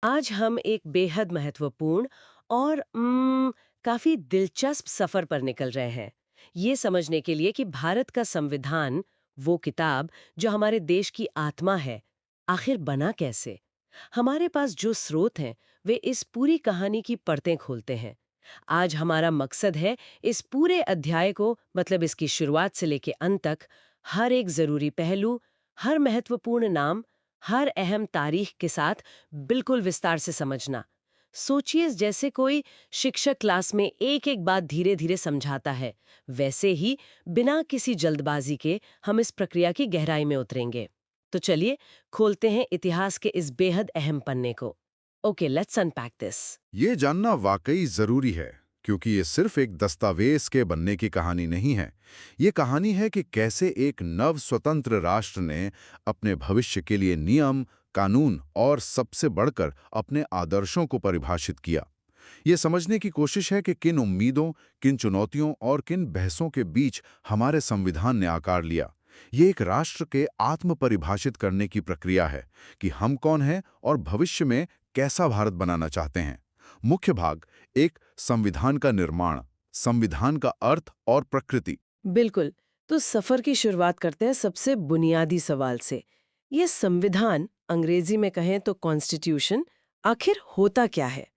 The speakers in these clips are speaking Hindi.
आज हम एक बेहद महत्वपूर्ण और काफी दिलचस्प सफर पर निकल रहे हैं। ये समझने के लिए कि भारत का संविधान, वो किताब जो हमारे देश की आत्मा है, आखिर बना कैसे। हमारे पास जो स्रोत हैं, वे इस पूरी कहानी की परतें खोलते हैं। आज हमारा मकसद है इस पूरे अध्याय को, मतलब इसकी शुरुआत से लेके अंत तक, हर एक जरूरी पहलू, हर महत्वपूर्ण नाम, हर अहम तारीख के साथ बिल्कुल विस्तार से समझना। सोचिए, जैसे कोई शिक्षक क्लास में एक एक बात धीरे धीरे समझाता है, वैसे ही बिना किसी जल्दबाजी के हम इस प्रक्रिया की गहराई में उतरेंगे। तो चलिए खोलते हैं इतिहास के इस बेहद अहम पन्ने को। Okay, let's unpack this. ये जानना वाकई जरूरी है, क्योंकि ये सिर्फ एक दस्तावेज के बनने की कहानी नहीं है। ये कहानी है कि कैसे एक नव स्वतंत्र राष्ट्र ने अपने भविष्य के लिए नियम, कानून और सबसे बढ़कर अपने आदर्शों को परिभाषित किया। ये समझने की कोशिश है कि किन उम्मीदों, किन चुनौतियों और किन बहसों के बीच हमारे संविधान ने आकार लिया। ये एक राष्ट्र के आत्म परिभाषित करने की प्रक्रिया है कि हम कौन हैं और भविष्य में कैसा भारत बनाना चाहते हैं। मुख्य भाग एक संविधान का निर्माण, संविधान का अर्थ और प्रकृति। बिल्कुल। तो सफर की शुरुआत करते हैं सबसे बुनियादी सवाल से। ये संविधान, अंग्रेजी में कहें तो कॉन्स्टिट्यूशन, आखिर होता क्या है?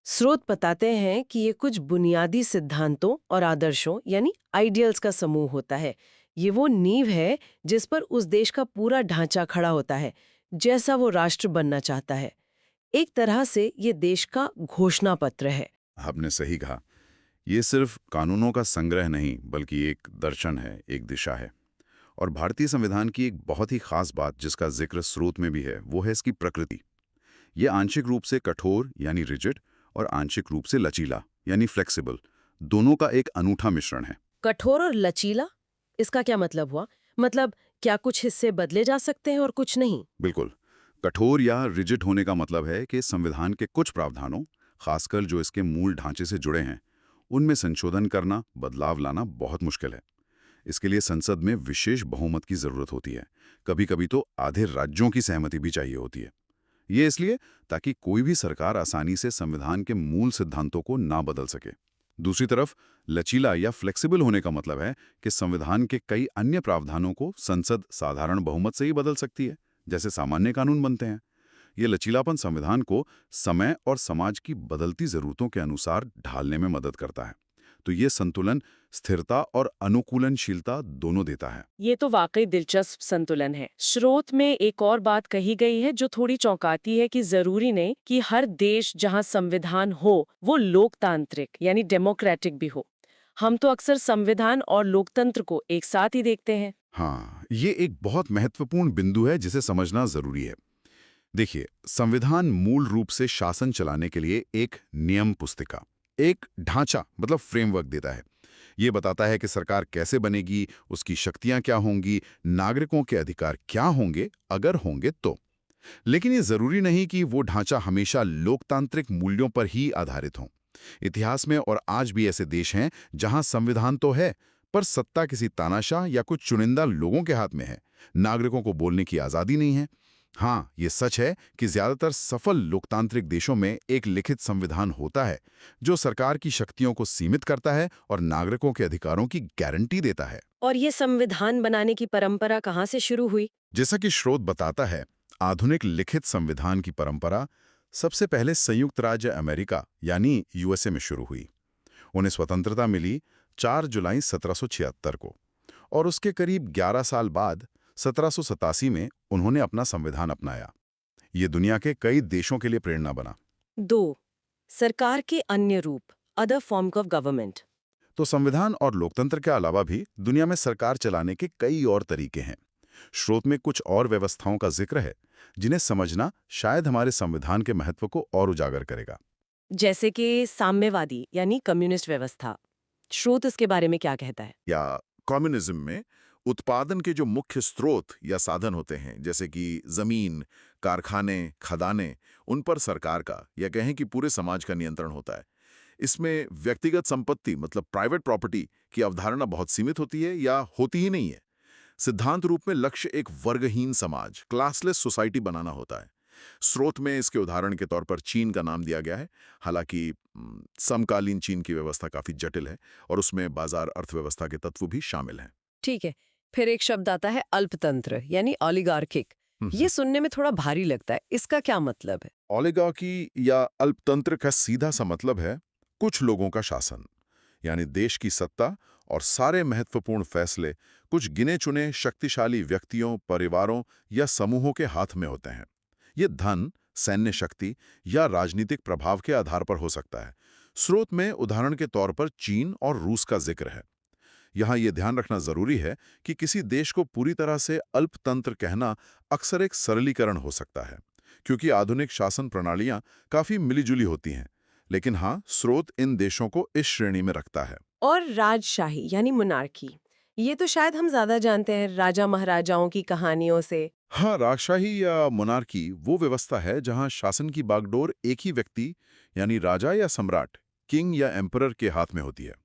स्रोत बताते हैं कि ये कुछ बुनियादी सिद्धांतों और आदर्शों यानी आइडियल्स का समूह होता है। ये वो नींव है जिस पर उस देश का पूरा ढांचा खड़ा होता है, जैसा वो राष्ट्र बनना चाहता है। एक तरह से ये देश का घोषणा पत्र है। आपने सही कहा। ये सिर्फ कानूनों का संग्रह नहीं, बल्कि एक दर्शन है, एक दिशा है। और भारतीय संविधान की एक बहुत ही खास बात जिसका जिक्र स्रोत में भी है, वो है इसकी प्रकृति। ये आंशिक रूप से कठोर यानी रिजिड और आंशिक रूप से लचीला यानी फ्लेक्सिबल, दोनों का एक अनूठा मिश्रण है। कठोर और लचीला, इसका क्या मतलब हुआ? मतलब क्या कुछ हिस्से बदले जा सकते हैं और कुछ नहीं? बिल्कुल। कठोर या रिजिड होने का मतलब है कि संविधान के कुछ प्रावधानों, खासकर जो इसके मूल ढांचे से जुड़े हैं, उनमें संशोधन करना, बदलाव लाना बहुत मुश्किल है। इसके लिए संसद में विशेष बहुमत की जरूरत होती है। कभी कभी तो आधे राज्यों की सहमति भी चाहिए होती है। ये इसलिए ताकि कोई भी सरकार आसानी से संविधान के मूल सिद्धांतों को ना बदल सके। दूसरी तरफ लचीला या फ्लेक्सिबल होने का मतलब है कि संविधान के कई अन्य प्रावधानों को संसद साधारण बहुमत से ही बदल सकती है, जैसे सामान्य कानून बनते हैं। ये लचीलापन संविधान को समय और समाज की बदलती जरूरतों के अनुसार ढालने में मदद करता है। तो ये संतुलन स्थिरता और अनुकूलनशीलता दोनों देता है। ये तो वाकई दिलचस्प संतुलन है। स्रोत में एक और बात कही गई है जो थोड़ी चौंकाती है कि जरूरी नहीं कि हर देश जहां संविधान हो वो लोकतांत्रिक यानी डेमोक्रेटिक भी हो। हम तो अक्सर संविधान और लोकतंत्र को एक साथ ही देखते हैं। हाँ, ये एक बहुत महत्वपूर्ण बिंदु है जिसे समझना जरूरी है। देखिए, संविधान मूल रूप से शासन चलाने के लिए एक नियम पुस्तिका, एक ढांचा मतलब फ्रेमवर्क देता है। ये बताता है कि सरकार कैसे बनेगी, उसकी शक्तियां क्या होंगी, नागरिकों के अधिकार क्या होंगे अगर होंगे तो। लेकिन ये जरूरी नहीं कि वो ढांचा हमेशा लोकतांत्रिक मूल्यों पर ही आधारित हो। इतिहास में और आज भी ऐसे देश हैं जहां संविधान तो है, पर सत्ता किसी तानाशाह या कुछ चुनिंदा लोगों के हाथ में है। नागरिकों को बोलने की आजादी नहीं है। हाँ, ये सच है कि ज्यादातर सफल लोकतांत्रिक देशों में एक लिखित संविधान होता है जो सरकार की शक्तियों को सीमित करता है और नागरिकों के अधिकारों की गारंटी देता है। और ये संविधान बनाने की परंपरा कहाँ से शुरू हुई? जैसा कि स्रोत बताता है, आधुनिक लिखित संविधान की परंपरा सबसे पहले संयुक्त राज्य अमेरिका यानी यूएसए में शुरू हुई। उन्हें स्वतंत्रता मिली 4 जुलाई 1776 को, और उसके करीब 11 साल बाद 1787 में उन्होंने अपना संविधान अपनाया। ये दुनिया के कई देशों के लिए प्रेरणा बना। 2. सरकार के अन्य रूप, अदर फॉर्म ऑफ गवर्नमेंट। तो संविधान और लोकतंत्र के अलावा भी दुनिया में सरकार चलाने के कई और तरीके हैं। स्रोत में कुछ और व्यवस्थाओं का जिक्र है जिन्हें समझना शायद हमारे संविधान के महत्व को और उजागर करेगा। जैसे कि साम्यवादी यानी कम्युनिस्ट व्यवस्था। स्रोत इसके बारे में क्या कहता है? या कम्युनिज्म में उत्पादन के जो मुख्य स्रोत या साधन होते हैं, जैसे कि जमीन, कारखाने, खदानें, उन पर सरकार का या कहें कि पूरे समाज का नियंत्रण होता है। इसमें व्यक्तिगत संपत्ति मतलब प्राइवेट प्रॉपर्टी की अवधारणा बहुत सीमित होती है या होती ही नहीं है। सिद्धांत रूप में लक्ष्य एक वर्गहीन समाज, क्लासलेस सोसाइटी बनाना होता है। स्रोत में इसके उदाहरण के तौर पर चीन का नाम दिया गया है। हालांकि समकालीन चीन की व्यवस्था काफी जटिल है और उसमें बाजार अर्थव्यवस्था के तत्व भी शामिल हैं। ठीक है। फिर एक शब्द आता है अल्पतंत्र यानी ऑलिगार्किक। ये सुनने में थोड़ा भारी लगता है, इसका क्या मतलब है? ओलिगार्की या अल्पतंत्र का सीधा सा मतलब है कुछ लोगों का शासन, यानी देश की सत्ता और सारे महत्वपूर्ण फैसले कुछ गिने चुने शक्तिशाली व्यक्तियों, परिवारों या समूहों के हाथ में होते हैं। ये धन, सैन्य शक्ति या राजनीतिक प्रभाव के आधार पर हो सकता है। स्रोत में उदाहरण के तौर पर चीन और रूस का जिक्र है। यहाँ ये ध्यान रखना जरूरी है कि किसी देश को पूरी तरह से अल्पतंत्र कहना अक्सर एक सरलीकरण हो सकता है, क्योंकि आधुनिक शासन प्रणालियां काफी मिलीजुली होती हैं। लेकिन हाँ, स्रोत इन देशों को इस श्रेणी में रखता है। और राजशाही यानी मोनार्की, ये तो शायद हम ज्यादा जानते हैं राजा महाराजाओं की कहानियों से। हाँ, राजशाही या मोनार्की वो व्यवस्था है जहाँ शासन की बागडोर एक ही व्यक्ति यानी राजा या सम्राट, किंग या एम्परर के हाथ में होती है।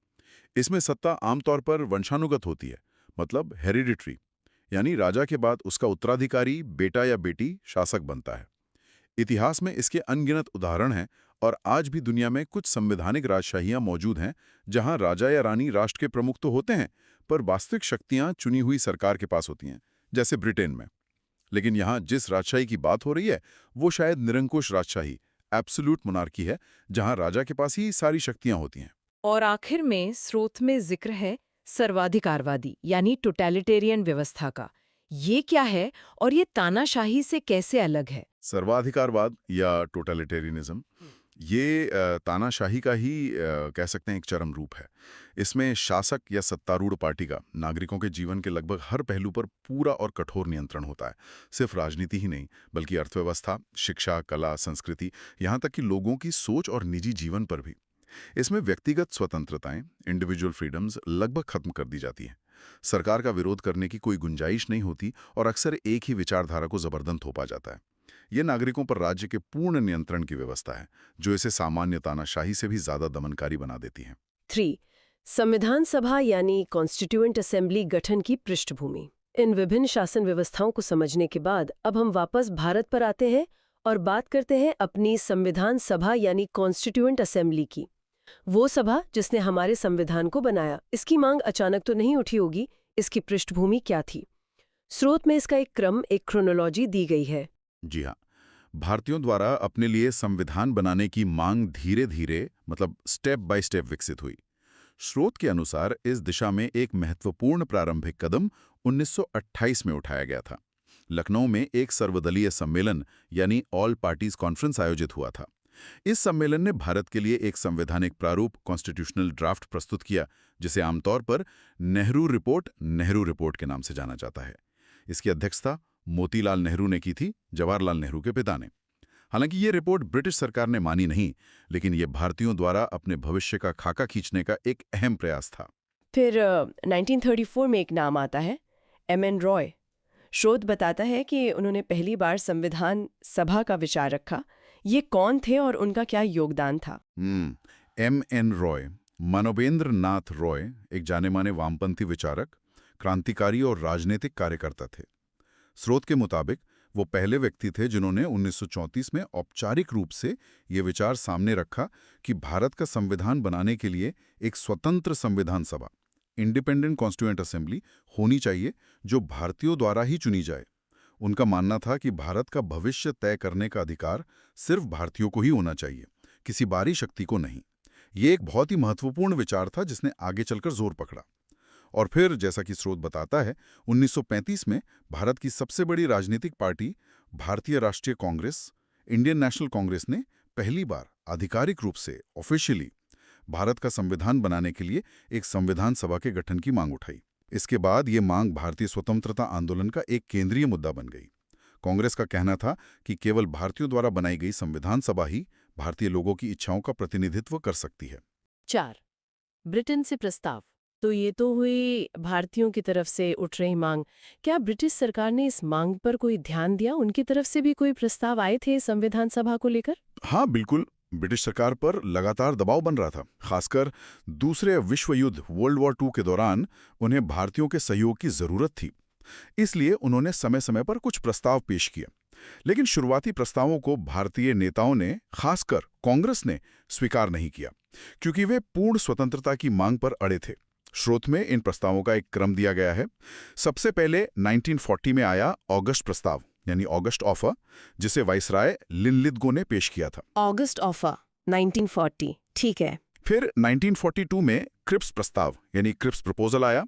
इसमें सत्ता आमतौर पर वंशानुगत होती है, मतलब हेरिडिटरी, यानी राजा के बाद उसका उत्तराधिकारी बेटा या बेटी शासक बनता है। इतिहास में इसके अनगिनत उदाहरण हैं और आज भी दुनिया में कुछ संवैधानिक राजशाहियां मौजूद हैं जहां राजा या रानी राष्ट्र के प्रमुख तो होते हैं, पर वास्तविक शक्तियां चुनी हुई सरकार के पास होती हैं, जैसे ब्रिटेन में। लेकिन यहां जिस राजशाही की बात हो रही है वो शायद निरंकुश राजशाही, एब्सोल्यूट मोनार्की है, जहां राजा के पास ही सारी शक्तियां होती हैं। और आखिर में स्रोत में जिक्र है सर्वाधिकारवादी यानी टोटलिटेरियन व्यवस्था का। ये क्या है और ये तानाशाही से कैसे अलग है? सर्वाधिकारवाद या टोटलिटेरियनिज्म ये तानाशाही का ही कह सकते हैं एक चरम रूप है। इसमें शासक या सत्तारूढ़ पार्टी का नागरिकों के जीवन के लगभग हर पहलू पर पूरा और कठोर नियंत्रण होता है। सिर्फ राजनीति ही नहीं, बल्कि अर्थव्यवस्था, शिक्षा, कला, संस्कृति, यहाँ तक कि लोगों की सोच और निजी जीवन पर भी। इसमें व्यक्तिगत स्वतंत्रताएं, इंडिविजुअल फ्रीडम्स लगभग खत्म कर दी जाती हैं। सरकार का विरोध करने की कोई गुंजाइश नहीं होती और अक्सर एक ही विचारधारा को जबरदस्त थोपा जाता है। ये नागरिकों पर राज्य के पूर्ण नियंत्रण की व्यवस्था है, जो इसे सामान्य तानाशाही से भी ज्यादा दमनकारी बना देती है। 3. संविधान सभा यानी कॉन्स्टिट्यूएंट असेंबली गठन की पृष्ठभूमि। इन विभिन्न शासन व्यवस्थाओं को समझने के बाद अब हम वापस भारत पर आते हैं और बात करते हैं अपनी संविधान सभा यानी कॉन्स्टिट्यूएंट असेंबली की। वो सभा जिसने हमारे संविधान को बनाया। इसकी मांग अचानक तो नहीं उठी होगी, इसकी पृष्ठभूमि क्या थी? स्रोत में इसका एक क्रम, एक क्रोनोलॉजी दी गई है। जी हाँ, भारतीयों द्वारा अपने लिए संविधान बनाने की मांग धीरे धीरे, मतलब स्टेप बाय स्टेप विकसित हुई। स्रोत के अनुसार इस दिशा में एक महत्वपूर्ण प्रारंभिक कदम 1928 में उठाया गया था। लखनऊ में एक सर्वदलीय सम्मेलन यानी ऑल पार्टीज कॉन्फ्रेंस आयोजित हुआ था। इस सम्मेलन ने भारत के लिए एक संवैधानिक प्रारूप, कॉन्स्टिट्यूशनल ड्राफ्ट प्रस्तुत किया, जिसे आमतौर पर नेहरू रिपोर्ट के नाम से जाना जाता है। इसकी अध्यक्षता मोतीलाल नेहरू ने की थी, जवाहरलाल नेहरू के पिता ने। हालांकि ये रिपोर्ट ब्रिटिश सरकार ने मानी नहीं, लेकिन ये भारतीयों द्वारा अपने भविष्य का खाका खींचने का एक अहम प्रयास था। फिर 1934 में एक नाम आता है, M.N. रॉय। स्रोत बताता है कि उन्होंने पहली बार संविधान सभा का विचार रखा। ये कौन थे और उनका क्या योगदान था? M.N. रॉय, मानवेंद्र नाथ रॉय, एक जाने माने वामपंथी विचारक, क्रांतिकारी और राजनीतिक कार्यकर्ता थे। स्रोत के मुताबिक वो पहले व्यक्ति थे जिन्होंने 1934 में औपचारिक रूप से ये विचार सामने रखा कि भारत का संविधान बनाने के लिए एक स्वतंत्र संविधान सभा, इंडिपेंडेंट कॉन्स्टिट्यूएंट असेंबली होनी चाहिए, जो भारतीयों द्वारा ही चुनी जाए। उनका मानना था कि भारत का भविष्य तय करने का अधिकार सिर्फ भारतीयों को ही होना चाहिए, किसी बाहरी शक्ति को नहीं। ये एक बहुत ही महत्वपूर्ण विचार था जिसने आगे चलकर जोर पकड़ा। और फिर जैसा कि स्रोत बताता है, 1935 में भारत की सबसे बड़ी राजनीतिक पार्टी भारतीय राष्ट्रीय कांग्रेस, इंडियन नेशनल कांग्रेस ने पहली बार आधिकारिक रूप से ऑफिशियली भारत का संविधान बनाने के लिए एक संविधान सभा के गठन की मांग उठाई। इसके बाद ये मांग भारतीय स्वतंत्रता आंदोलन का एक केंद्रीय मुद्दा बन गई। कांग्रेस का कहना था कि केवल भारतीयों द्वारा बनाई गई संविधान सभा ही भारतीय लोगों की इच्छाओं का प्रतिनिधित्व कर सकती है। 4. ब्रिटेन से प्रस्ताव। तो ये तो हुई भारतीयों की तरफ से उठ रही मांग। क्या ब्रिटिश सरकार ने इस मांग पर कोई ध्यान दिया? उनकी तरफ से भी कोई प्रस्ताव आए थे संविधान सभा को लेकर? हाँ, बिल्कुल। ब्रिटिश सरकार पर लगातार दबाव बन रहा था। खासकर दूसरे विश्व युद्ध वर्ल्ड वॉर 2 के दौरान उन्हें भारतीयों के सहयोग की जरूरत थी। इसलिए उन्होंने समय समय पर कुछ प्रस्ताव पेश किए। लेकिन शुरुआती प्रस्तावों को भारतीय नेताओं ने, खासकर कांग्रेस ने, स्वीकार नहीं किया, क्योंकि वे पूर्ण स्वतंत्रता की मांग पर अड़े थे। स्रोत में इन प्रस्तावों का एक क्रम दिया गया है। सबसे पहले 1940 में आया ऑगस्ट प्रस्ताव, यानी ऑगस्ट ऑफर, जिसे वाइसराय लिनलिथगो ने पेश किया था। ऑगस्ट ऑफर 1940, ठीक है। फिर 1942 में क्रिप्स प्रस्ताव, यानी क्रिप्स प्रपोजल आया।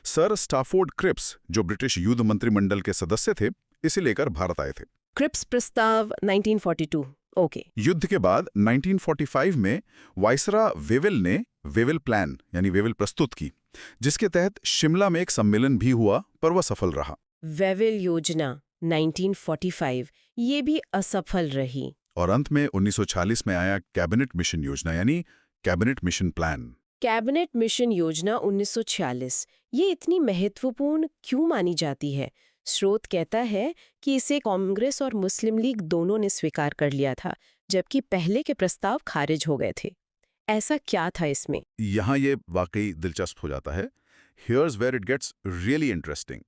सर स्टाफोर्ड क्रिप्स, जो ब्रिटिश युद्ध मंत्रिमंडल के सदस्य थे, इसे लेकर भारत आए थे। क्रिप्स प्रस्ताव 1942, ओके। युद्ध के बाद 1945 में वाइसरा वेवेल ने वेवेल प्लान, यानी वेवेल प्रस्तुत की, जिसके तहत शिमला में एक सम्मेलन भी हुआ, पर वह सफल रहा। वेवेल योजना 1945, ये भी असफल रही। और अंत में 1946 में आया कैबिनेट मिशन योजना, यानी cabinet mission plan. Cabinet mission योजना 1946, ये इतनी महत्वपूर्ण क्यों मानी जाती है? स्रोत कहता है कि इसे कांग्रेस और मुस्लिम लीग दोनों ने स्वीकार कर लिया था, जबकि पहले के प्रस्ताव खारिज हो गए थे। ऐसा क्या था इसमें? यहाँ ये वाकई दिलचस्प हो जाता है। Here's where it gets really interesting.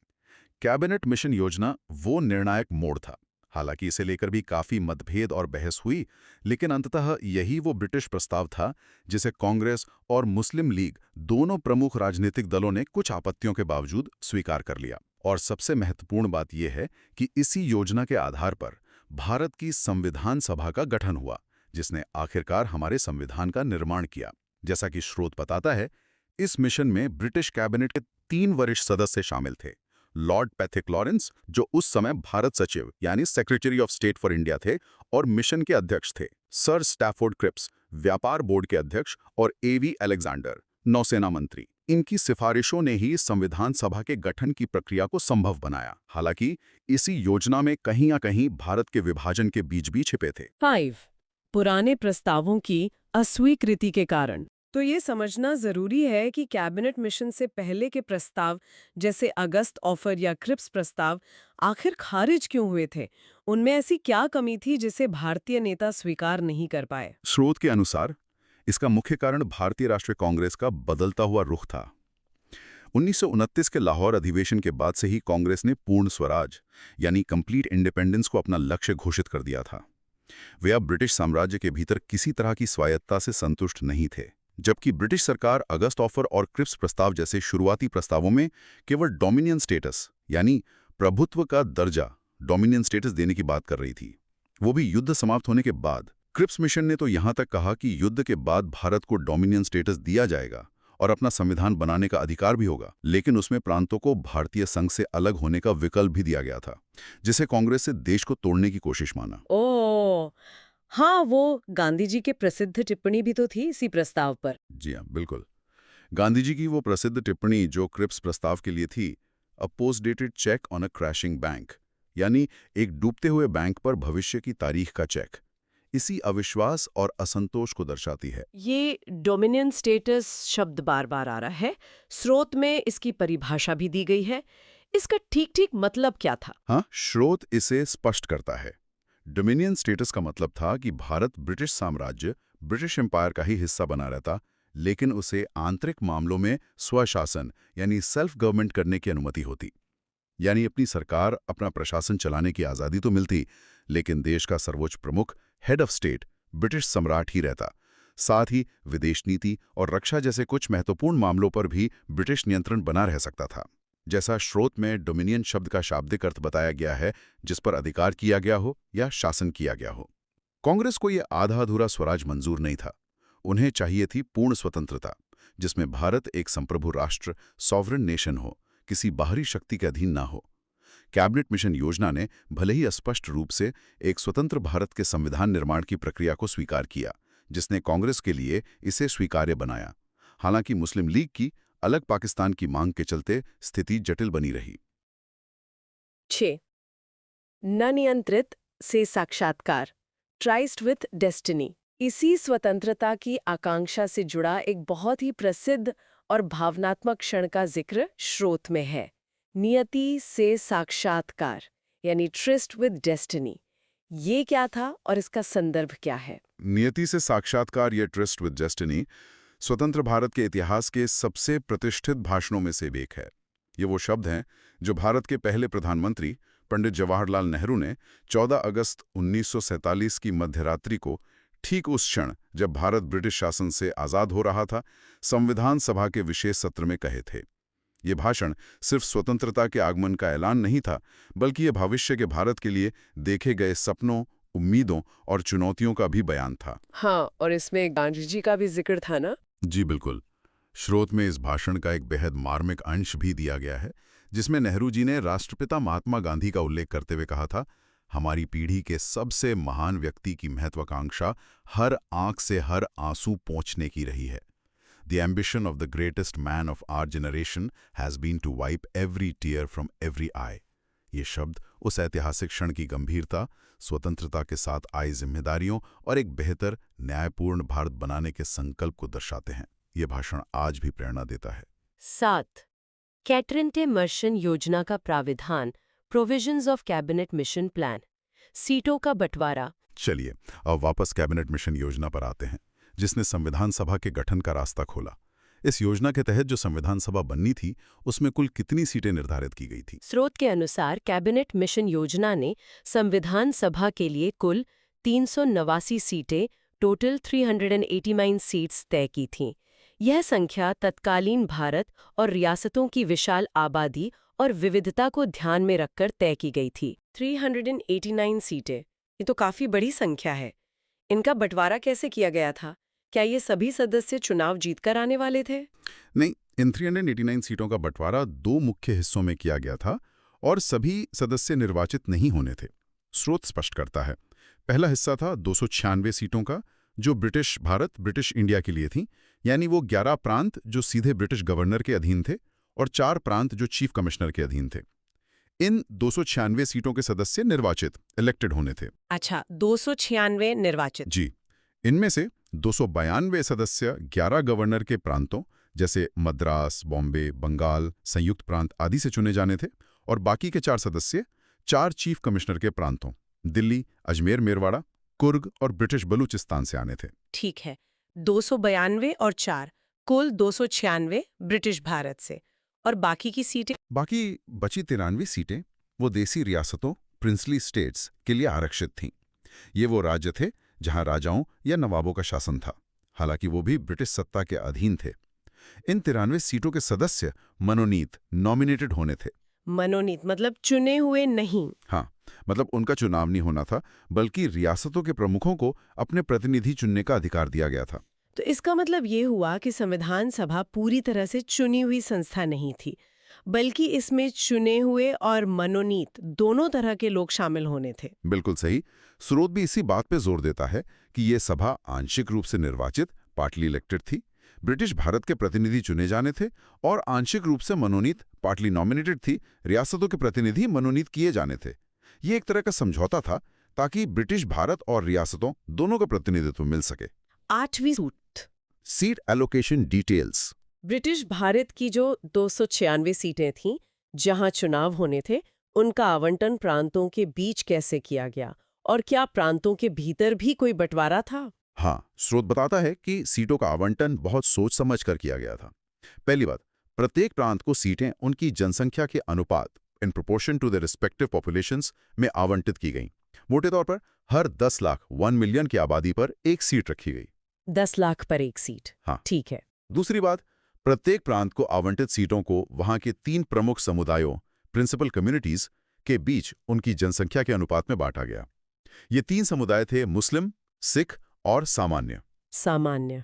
Cabinet mission योजना वो निर्णायक मोड़ था। हालांकि इसे लेकर भी काफी मतभेद और बहस हुई, लेकिन अंततः यही वो ब्रिटिश प्रस्ताव था जिसे कांग्रेस और मुस्लिम लीग दोनों प्रमुख राजनीतिक दलों ने कुछ आपत्तियों के बावजूद स्वीकार कर लिया। और सबसे महत्वपूर्ण बात यह है कि इसी योजना के आधार पर भारत की संविधान सभा का गठन हुआ, जिसने आखिरकार हमारे संविधान का निर्माण किया। जैसा कि स्रोत बताता है, इस मिशन में ब्रिटिश कैबिनेट के 3 वरिष्ठ सदस्य शामिल थे। लॉर्ड पैथिक लॉरेंस, जो उस समय भारत सचिव यानी secretary of state for India थे और मिशन के अध्यक्ष थे, सर स्टैफोर्ड क्रिप्स, व्यापार बोर्ड के अध्यक्ष, और एवी अलेक्जेंडर, नौसेना मंत्री। इनकी सिफारिशों ने ही संविधान सभा के गठन की प्रक्रिया को संभव बनाया। हालांकि इसी योजना में कहीं ना कहीं भारत के विभाजन के बीज भी छिपे थे। 5. पुराने प्रस्तावों की अस्वीकृति के कारण। तो ये समझना जरूरी है कि कैबिनेट मिशन से पहले के प्रस्ताव, जैसे अगस्त ऑफर या क्रिप्स प्रस्ताव, आखिर खारिज क्यों हुए थे? उनमें ऐसी क्या कमी थी जिसे भारतीय नेता स्वीकार नहीं कर पाए? स्रोत के अनुसार इसका मुख्य कारण भारतीय राष्ट्रीय कांग्रेस का बदलता हुआ रुख था। 1929 के लाहौर अधिवेशन के बाद से ही कांग्रेस ने पूर्ण स्वराज, यानी कंप्लीट इंडिपेंडेंस को अपना लक्ष्य घोषित कर दिया था। वे अब ब्रिटिश साम्राज्य के भीतर किसी तरह की स्वायत्तता से संतुष्ट नहीं थे, जबकि ब्रिटिश सरकार अगस्त ऑफर और क्रिप्स प्रस्ताव जैसे शुरुआती प्रस्तावों में केवल डोमिनियन स्टेटस, यानी प्रभुत्व का दर्जा, डोमिनियन स्टेटस देने की बात कर रही थी, वो भी युद्ध समाप्त होने के बाद। क्रिप्स मिशन ने तो यहां तक कहा कि युद्ध के बाद भारत को डोमिनियन स्टेटस दिया जाएगा और अपना संविधान बनाने का अधिकार भी होगा, लेकिन उसमें प्रांतों को भारतीय संघ से अलग होने का विकल्प भी दिया गया था, जिसे कांग्रेस से देश को तोड़ने की कोशिश माना। ओह, हाँ, वो गांधी जी के प्रसिद्ध टिप्पणी भी तो थी इसी प्रस्ताव पर। जी हाँ, बिल्कुल। गांधी जी की वो प्रसिद्ध टिप्पणी जो क्रिप्स प्रस्ताव के लिए थी, a postdated cheque on a crashing bank, यानी एक डूबते हुए बैंक पर भविष्य की तारीख का चेक, इसी अविश्वास और असंतोष को दर्शाती है। ये डोमिनियन स्टेटस शब्द बार बार आ रहा है। स्रोत में इसकी परिभाषा भी दी गई है। इसका ठीक-ठीक मतलब क्या था? हाँ, स्रोत इसे स्पष्ट करता है। डोमिनियन स्टेटस का मतलब था कि भारत ब्रिटिश साम्राज्य, ब्रिटिश एम्पायर का ही हिस्सा बना रहता, लेकिन उसे आंतरिक मामलों में स्वशासन यानी सेल्फ गवर्नमेंट करने की अनुमति होती। यानी अपनी सरकार, अपना प्रशासन चलाने की आज़ादी तो मिलती, लेकिन देश का सर्वोच्च प्रमुख, हेड ऑफ स्टेट, ब्रिटिश सम्राट ही रहता। साथ ही विदेश नीति और रक्षा जैसे कुछ महत्वपूर्ण मामलों पर भी ब्रिटिश नियंत्रण बना रह सकता था। जैसा स्रोत में डोमिनियन शब्द का शाब्दिक अर्थ बताया गया है, जिस पर अधिकार किया गया हो या शासन किया गया हो। कांग्रेस को यह आधा अधूरा स्वराज मंजूर नहीं था। उन्हें चाहिए थी पूर्ण स्वतंत्रता, जिसमें भारत एक संप्रभु राष्ट्र, सॉवरेन नेशन हो, किसी बाहरी शक्ति के अधीन ना हो। कैबिनेट मिशन योजना ने भले ही अस्पष्ट रूप से एक स्वतंत्र भारत के संविधान निर्माण की प्रक्रिया को स्वीकार किया, जिसने कांग्रेस के लिए इसे स्वीकार्य बनाया। हालांकि मुस्लिम लीग की अलग पाकिस्तान की मांग के चलते स्थिति जटिल बनी रही। 6. न नियंत्रित से साक्षात्कार, ट्राइस्ट विथ डेस्टिनी। इसी स्वतंत्रता की आकांक्षा से जुड़ा एक बहुत ही प्रसिद्ध और भावनात्मक क्षण का जिक्र स्रोत में है। नियति से साक्षात्कार, यानी ट्रिस्ट विद डेस्टिनी। ये क्या था और इसका संदर्भ क्या है? नियति से साक्षात्कार, ये ट्रिस्ट विद डेस्टिनी, स्वतंत्र भारत के इतिहास के सबसे प्रतिष्ठित भाषणों में से एक है। ये वो शब्द हैं जो भारत के पहले प्रधानमंत्री पंडित जवाहरलाल नेहरू ने 14 अगस्त 1947 की मध्यरात्रि को, ठीक उस क्षण जब भारत ब्रिटिश शासन से आज़ाद हो रहा था, संविधान सभा के विशेष सत्र में कहे थे। ये भाषण सिर्फ स्वतंत्रता के आगमन का ऐलान नहीं था, बल्कि ये भविष्य के भारत के लिए देखे गए सपनों, उम्मीदों और चुनौतियों का भी बयान था। हाँ, और इसमें गांधी जी का भी जिक्र था ना? जी बिल्कुल। स्रोत में इस भाषण का एक बेहद मार्मिक अंश भी दिया गया है, जिसमें नेहरू जी ने राष्ट्रपिता महात्मा गांधी का उल्लेख करते हुए कहा था, हमारी पीढ़ी के सबसे महान व्यक्ति की महत्वाकांक्षा हर आंख से हर आंसू पोंछने की रही है। The ambition of the greatest man of our generation has been to wipe every tear from every eye. ये शब्द उस ऐतिहासिक क्षण की गंभीरता, स्वतंत्रता के साथ आई जिम्मेदारियों और एक बेहतर, न्यायपूर्ण भारत बनाने के संकल्प को दर्शाते हैं। ये भाषण आज भी प्रेरणा देता है। 7. कैटरेंटे मर्शन योजना का प्राविधान, provisions of cabinet mission plan, सीटों का बंटवारा। चलिए अब वापस कैबिनेट मिशन योजना पर आते हैं, जिसने संविधान सभा के गठन का रास्ता खोला। इस योजना के तहत जो संविधान सभा बननी थी, उसमें कुल कितनी सीटें निर्धारित की गई थी? स्रोत के अनुसार कैबिनेट मिशन योजना ने संविधान सभा के लिए कुल 389 सीटें, टोटल 389 सीट्स तय की थीं। यह संख्या तत्कालीन भारत और रियासतों की विशाल आबादी और विविधता को ध्यान में रखकर तय की गई थी। 389 सीटें, ये तो काफी बड़ी संख्या है। इनका बंटवारा कैसे किया गया था? क्या ये सभी सदस्य चुनाव जीतकर आने वाले थे? नहीं, इन 389 सीटों का बंटवारा 2 मुख्य हिस्सों में किया गया था और सभी सदस्य निर्वाचित नहीं होने थे। स्रोत स्पष्ट करता है, पहला हिस्सा था 296 सीटों का, जो ब्रिटिश भारत, ब्रिटिश इंडिया के लिए थी, यानी वो 11 प्रांत जो सीधे ब्रिटिश गवर्नर के अधीन थे और 4 प्रांत जो चीफ कमिश्नर के अधीन थे। इन 296 सीटों के सदस्य निर्वाचित, इलेक्टेड होने थे। अच्छा, 296 निर्वाचित। जी, इनमें से 292 सदस्य 11 गवर्नर के प्रांतों जैसे मद्रास, बॉम्बे, बंगाल, संयुक्त प्रांत आदि से चुने जाने थे और बाकी के 4 सदस्य 4 चीफ कमिश्नर के प्रांतों दिल्ली, अजमेर, मेरवाड़ा, कुर्ग और ब्रिटिश बलूचिस्तान से आने थे। ठीक है, 292 और 4, कुल 296 ब्रिटिश भारत से। और बाकी की सीटें? बाकी बची 93 सीटें वो देसी रियासतों, प्रिंसली स्टेट्स के लिए आरक्षित थीं। ये वो राज्य थे जहां राजाओं या नवाबों का शासन था, हालांकि वो भी ब्रिटिश सत्ता के अधीन थे। इन 93 सीटों के सदस्य मनोनीत, नॉमिनेटेड होने थे। मनोनीत मतलब चुने हुए नहीं? हाँ, मतलब उनका चुनाव नहीं होना था, बल्कि रियासतों के प्रमुखों को अपने प्रतिनिधि चुनने का अधिकार दिया गया था। तो इसका मतलब ये हुआ कि संविधान सभा पूरी तरह से चुनी हुई संस्था नहीं थी, बल्कि इसमें चुने हुए और मनोनीत दोनों तरह के लोग शामिल होने थे। बिल्कुल सही। स्रोत भी इसी बात पे जोर देता है कि ये सभा आंशिक रूप से निर्वाचित, पार्टली इलेक्टेड थी। ब्रिटिश भारत के प्रतिनिधि चुने जाने थे और आंशिक रूप से मनोनीत, पार्टली नॉमिनेटेड थी, रियासतों के प्रतिनिधि मनोनीत किए जाने थे। ये एक तरह का समझौता था ताकि ब्रिटिश भारत और रियासतों दोनों का प्रतिनिधित्व मिल सके। 8वीं सूट, seat allocation details. British Bharat की जो 296 सीटें थीं, जहां चुनाव होने थे, उनका आवंटन प्रांतों के बीच कैसे किया गया और क्या प्रांतों के भीतर भी कोई बंटवारा था? हाँ, स्रोत बताता है कि सीटों का आवंटन बहुत सोच समझ कर किया गया था। पहली बात, प्रत्येक प्रांत को सीटें उनकी जनसंख्या के अनुपात, in proportion to the respective populations, में आवंटित की गईं। मोटे तौर पर हर 10 लाख 1 मिलियन की आबादी पर एक सीट रखी गई। 10 लाख पर एक सीट। हाँ। ठीक है। दूसरी बात, प्रत्येक प्रांत को आवंटित सीटों को वहां के 3 प्रमुख समुदायों, प्रिंसिपल कम्युनिटीज, के बीच उनकी जनसंख्या के अनुपात में बांटा गया। ये 3 समुदाय थे मुस्लिम, सिख और सामान्य। सामान्य।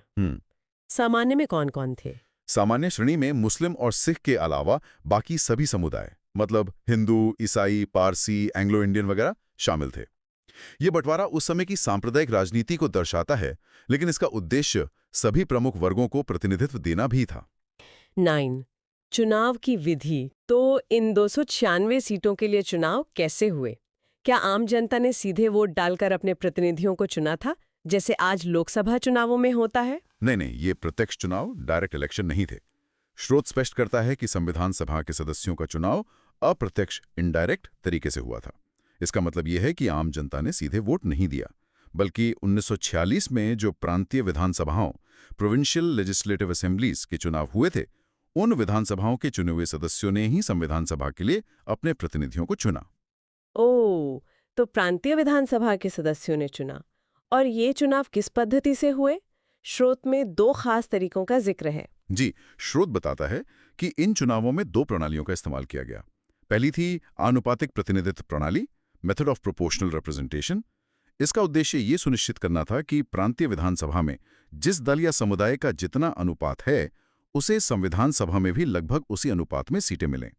सामान्य में कौन कौन थे? सामान्य श्रेणी में मुस्लिम और सिख के अलावा बाकी सभी समुदाय, मतलब हिंदू, ईसाई, पारसी, एंग्लो इंडियन वगैरह शामिल थे। ये बंटवारा उस समय की सांप्रदायिक राजनीति को दर्शाता है, लेकिन इसका उद्देश्य सभी प्रमुख वर्गों को प्रतिनिधित्व देना भी था। 9. चुनाव की विधि। तो इन 296 सीटों के लिए चुनाव कैसे हुए? क्या आम जनता ने सीधे वोट डालकर अपने प्रतिनिधियों को चुना था, जैसे आज लोकसभा चुनावों में होता है? नहीं, ये प्रत्यक्ष चुनाव, डायरेक्ट इलेक्शन नहीं थे। स्रोत स्पष्ट करता है कि संविधान सभा के सदस्यों का चुनाव अप्रत्यक्ष, इनडायरेक्ट तरीके से हुआ था। इसका मतलब यह है कि आम जनता ने सीधे वोट नहीं दिया, बल्कि 1946 में जो प्रांतीय विधानसभाओं, प्रोविंशियल लेजिस्लेटिव असेंबलीज के चुनाव हुए थे, उन विधानसभाओं के चुने हुए सदस्यों ने ही संविधान सभा के लिए अपने प्रतिनिधियों को चुना। ओह, तो प्रांतीय विधानसभा के सदस्यों ने चुना। और ये चुनाव किस पद्धति से हुए? स्रोत में दो खास तरीकों का जिक्र है। जी, स्रोत बताता है कि इन चुनावों में दो प्रणालियों का इस्तेमाल किया गया। पहली थी आनुपातिक प्रतिनिधित्व प्रणाली, मेथड ऑफ प्रोपोर्शनल रिप्रेजेंटेशन। इसका उद्देश्य ये सुनिश्चित करना था कि प्रांतीय विधानसभा में जिस दल या समुदाय का जितना अनुपात है, उसे संविधान सभा में भी लगभग उसी अनुपात में सीटें मिलें।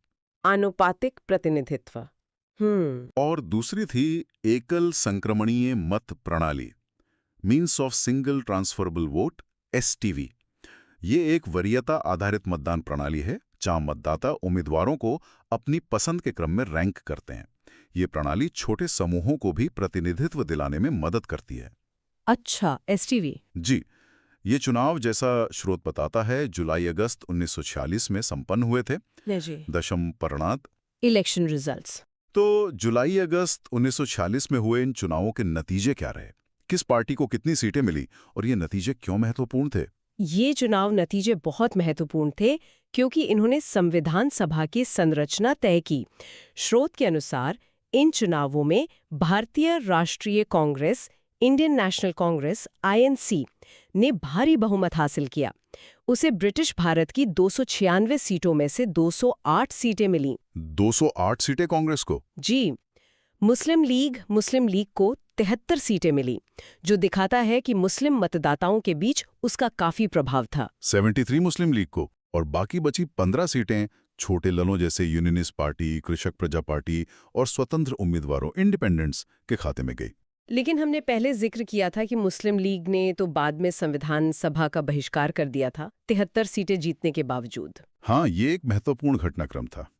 आनुपातिक प्रतिनिधित्व। और दूसरी थी एकल संक्रमणीय मत प्रणाली, means of single transferable vote, STV. ये एक वरीयता आधारित मतदान प्रणाली है जहां मतदाता उम्मीदवारों को अपनी पसंद के क्रम में रैंक करते हैं। ये प्रणाली छोटे समूहों को भी प्रतिनिधित्व दिलाने में मदद करती है। अच्छा, एसटीवी। जी, ये चुनाव जैसा स्रोत बताता है जुलाई-अगस्त 1946 में संपन्न हुए थे। जी। दशम परिणात। Election results. तो जुलाई-अगस्त 1946 में हुए इन चुनावों के नतीजे क्या रहे? किस पार्टी को कितनी सीटें मिली और ये नतीजे क्यों महत्वपूर्ण थे? ये चुनाव नतीजे बहुत महत्वपूर्ण थे क्योंकि इन्होंने संविधान सभा की संरचना तय की। स्रोत के अनुसार इन चुनावों में भारतीय राष्ट्रीय Congress, Indian national Congress (INC) ने भारी बहुमत हासिल किया। उसे ब्रिटिश भारत की 296 सीटों में से 208 सीटें मिलीं। 208 सीटें कांग्रेस को? जी। मुस्लिम लीग को 73 सीटें मिली, जो दिखाता है कि मुस्लिम मतदाताओं के बीच उसका काफी प्रभाव था। 73 मुस्लिम लीग को, और बाकी बची 15 सीटें छोटे दलों जैसे यूनियनिस्ट पार्टी, कृषक प्रजा पार्टी और स्वतंत्र उम्मीदवारों इंडिपेंडेंट्स के खाते में गई। लेकिन हमने पहले जिक्र किया था कि मुस्लिम लीग ने तो बाद में संविधान सभा का बहिष्कार कर दिया था, 73 सीटें जीतने के बावजूद। हाँ, ये एक महत्वपूर्ण घटनाक्रम था।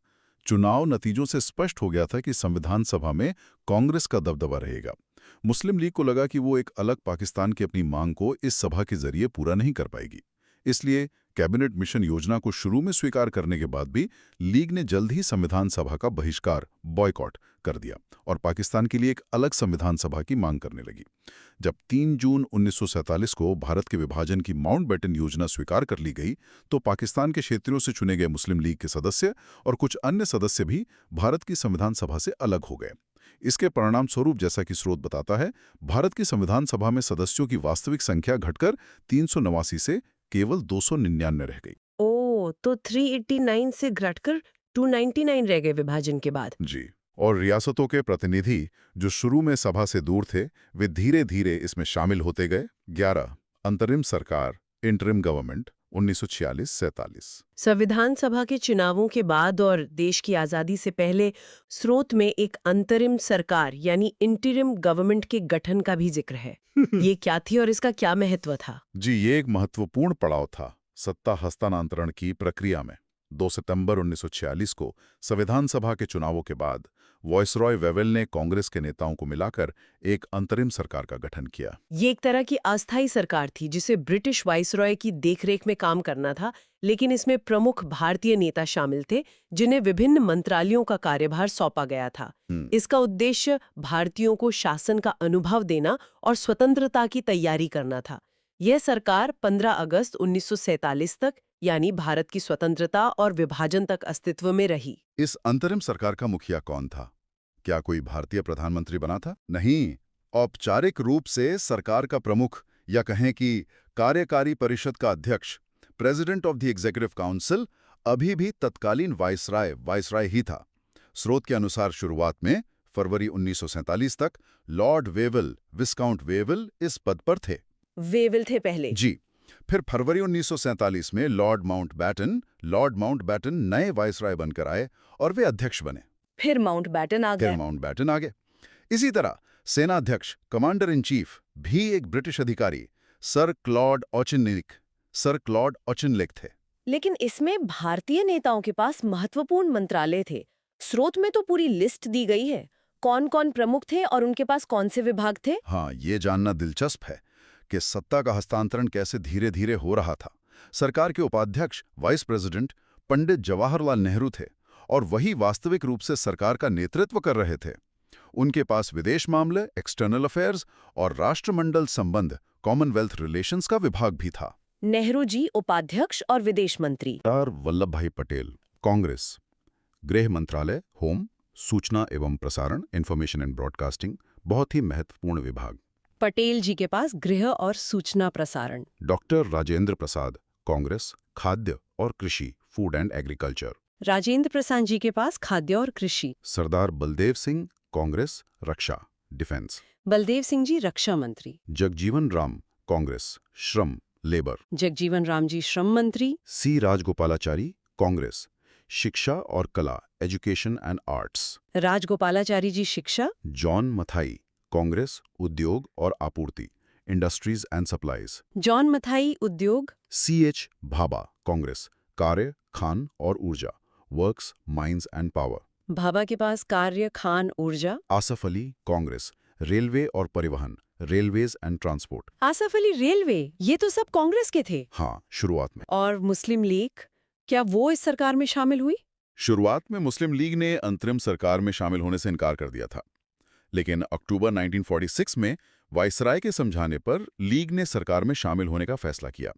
चुनाव नतीजों से स्पष्ट हो गया था कि संविधान सभा में कांग्रेस का दबदबा रहेगा। मुस्लिम लीग को लगा कि वो एक अलग पाकिस्तान की अपनी मांग को इस सभा के जरिए पूरा नहीं कर पाएगी। इसलिए कैबिनेट मिशन योजना को शुरू में स्वीकार करने के बाद भी लीग ने जल्द ही संविधान सभा का बहिष्कार, बॉयकॉट कर दिया और पाकिस्तान के लिए एक अलग संविधान सभा की मांग करने लगी। जब 3 जून 1947 को भारत के विभाजन की माउंटबेटन योजना स्वीकार कर ली गई, तो पाकिस्तान के क्षेत्रों से चुने गए मुस्लिम लीग के सदस्य और कुछ अन्य सदस्य भी भारत की संविधान सभा से अलग हो गए। इसके परिणाम स्वरूप, जैसा कि स्रोत बताता है, भारत की संविधान सभा में सदस्यों की वास्तविक संख्या घटकर 389 से केवल 299 रह गई। ओह, तो 389 से घटकर 299 रह गए विभाजन के बाद। जी, और रियासतों के प्रतिनिधि जो शुरू में सभा से दूर थे, वे धीरे धीरे इसमें शामिल होते गए। 11 अंतरिम सरकार, इंटरिम गवर्नमेंट, 1946-47। संविधान सभा के चुनावों के बाद और देश की आजादी से पहले स्रोत में एक अंतरिम सरकार यानी इंटरिम गवर्नमेंट के गठन का भी जिक्र है। ये क्या थी और इसका क्या महत्व था? जी, ये एक महत्वपूर्ण पड़ाव था सत्ता हस्तांतरण की प्रक्रिया में। 2 सितंबर 1946 को संविधान सभा के चुनावों के बाद वॉयसरॉय वेवेल ने कांग्रेस के नेताओं को मिलाकर एक अंतरिम सरकार का गठन किया। ये एक तरह की अस्थायी सरकार थी जिसे ब्रिटिश वाइसरॉय की देखरेख में काम करना था, लेकिन इसमें प्रमुख भारतीय नेता शामिल थे जिन्हें विभिन्न मंत्रालयों का कार्यभार सौंपा गया था। इसका उद्देश्य भारतीयों को शासन का अनुभव देना और स्वतंत्रता की तैयारी करना था। यह सरकार 15 अगस्त 1947 तक, यानी भारत की स्वतंत्रता और विभाजन तक अस्तित्व में रही। इस अंतरिम सरकार का मुखिया कौन था? क्या कोई भारतीय प्रधानमंत्री बना था? नहीं, औपचारिक रूप से सरकार का प्रमुख, या कहें कि कार्यकारी परिषद का अध्यक्ष, president of the executive council, अभी भी तत्कालीन वाइसराय ही था। स्रोत के अनुसार शुरुआत में फरवरी 1947 तक लॉर्ड वेवल, विस्काउंट वेवल इस पद पर थे। वेवल थे पहले? जी। फिर फरवरी 1947 में लॉर्ड माउंटबैटन नए वाइसराय बनकर आए और वे अध्यक्ष बने। फिर माउंटबैटन आ गए। इसी तरह सेनाध्यक्ष, कमांडर इन चीफ भी एक ब्रिटिश अधिकारी, सर क्लॉड ऑचिनलेक थे। लेकिन इसमें भारतीय नेताओं के पास महत्वपूर्ण मंत्रालय थे। स्रोत में तो पूरी लिस्ट दी गई है। कौन-कौन प्रमुख थे और उनके पास कौन से विभाग थे? हाँ, ये जानना दिलचस्प है कि सत्ता का हस्तांतरण कैसे धीरे धीरे हो रहा था। सरकार के उपाध्यक्ष, वाइस प्रेसिडेंट पंडित जवाहरलाल नेहरू थे और वही वास्तविक रूप से सरकार का नेतृत्व कर रहे थे। उनके पास विदेश मामले, एक्सटर्नल अफेयर्स और राष्ट्रमंडल संबंध, कॉमनवेल्थ रिलेशंस का विभाग भी था। नेहरू जी उपाध्यक्ष और विदेश मंत्री। सरदार वल्लभ भाई पटेल, कांग्रेस, गृह मंत्रालय, होम, सूचना एवं प्रसारण, इंफॉर्मेशन एंड ब्रॉडकास्टिंग, बहुत ही महत्वपूर्ण विभाग। पटेल जी के पास गृह और सूचना प्रसारण। डॉक्टर राजेंद्र प्रसाद, कांग्रेस, खाद्य और कृषि, food and agriculture. Rajendra Prasad ji के पास खाद्य और कृषि। सरदार बलदेव सिंह, कांग्रेस, रक्षा, डिफेंस। बलदेव सिंह जी रक्षा मंत्री। जगजीवन राम, कांग्रेस, श्रम, लेबर। जगजीवन राम जी श्रम मंत्री। सी राजगोपालाचारी, कांग्रेस, शिक्षा और कला, एजुकेशन एंड आर्ट्स। राजगोपालाचारी जी शिक्षा। जॉन मथाई, कांग्रेस, उद्योग और आपूर्ति, industries and supplies. John Mathai उद्योग। CH भाभा, कांग्रेस, कार्य, खान और ऊर्जा, works, mines and power. Bhabha के पास कार्य, खान, ऊर्जा। आसफ अली, कांग्रेस, रेलवे और परिवहन, railways and transport. Asaf Ali railway, ये तो सब कांग्रेस के थे। हाँ, शुरुआत में। और मुस्लिम लीग, क्या वो इस सरकार में शामिल हुई? शुरुआत में मुस्लिम लीग ने अंतरिम सरकार में शामिल होने से इनकार कर दिया था, लेकिन अक्टूबर 1946 में वायसराय के समझाने पर लीग ने सरकार में शामिल होने का फैसला किया।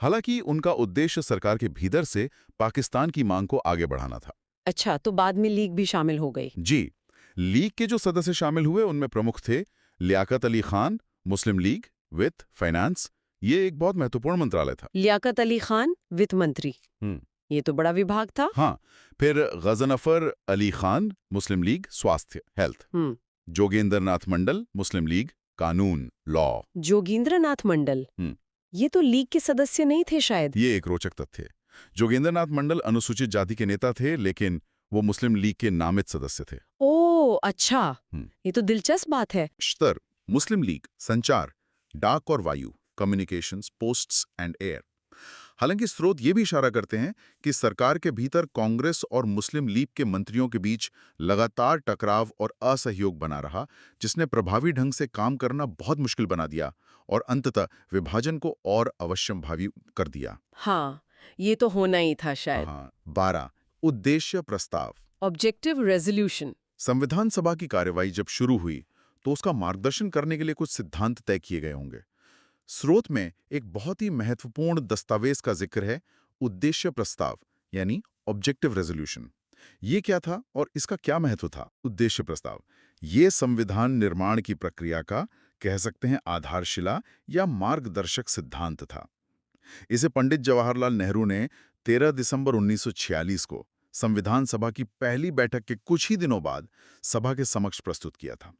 हालांकि उनका उद्देश्य सरकार के भीतर से पाकिस्तान की मांग को आगे बढ़ाना था। अच्छा, तो बाद में लीग भी शामिल हो गई। जी, लीग के जो सदस्य शामिल हुए उनमें प्रमुख थे लियाकत अली खान, मुस्लिम लीग, वित्त, फाइनेंस। ये एक बहुत महत्वपूर्ण मंत्रालय था। लियाकत अली खान वित्त मंत्री, ये तो बड़ा विभाग था। हाँ, फिर गजनफर अली खान, मुस्लिम लीग, स्वास्थ्य, हेल्थ। जोगेंद्र नाथ मंडल, मुस्लिम लीग, कानून, लॉ। जोगेंद्रनाथ मंडल, ये तो लीग के सदस्य नहीं थे शायद। ये एक रोचक तथ्य है। जोगेंद्र नाथ मंडल अनुसूचित जाति के नेता थे, लेकिन वो मुस्लिम लीग के नामित सदस्य थे। ओह अच्छा, ये तो दिलचस्प बात है। स्तर, मुस्लिम लीग, संचार, डाक और वायु, कम्युनिकेशंस, पोस्ट्स एंड एयर। हालांकि स्रोत ये भी इशारा करते हैं कि सरकार के भीतर कांग्रेस और मुस्लिम लीग के मंत्रियों के बीच लगातार टकराव और असहयोग बना रहा, जिसने प्रभावी ढंग से काम करना बहुत मुश्किल बना दिया और अंततः विभाजन को और अवश्यंभावी कर दिया। हाँ, ये तो होना ही था शायद। 12 उद्देश्य प्रस्ताव, ऑब्जेक्टिव रेजोल्यूशन। संविधान सभा की कार्यवाही जब शुरू हुई तो उसका मार्गदर्शन करने के लिए कुछ सिद्धांत तय किए गए होंगे। स्रोत में एक बहुत ही महत्वपूर्ण दस्तावेज का जिक्र है, उद्देश्य प्रस्ताव, यानी ऑब्जेक्टिव रेजोल्यूशन। ये क्या था और इसका क्या महत्व था? उद्देश्य प्रस्ताव ये संविधान निर्माण की प्रक्रिया का, कह सकते हैं, आधारशिला या मार्गदर्शक सिद्धांत था। इसे पंडित जवाहरलाल नेहरू ने 13 दिसंबर 1946 को संविधान सभा की पहली बैठक के कुछ ही दिनों बाद सभा के समक्ष प्रस्तुत किया था।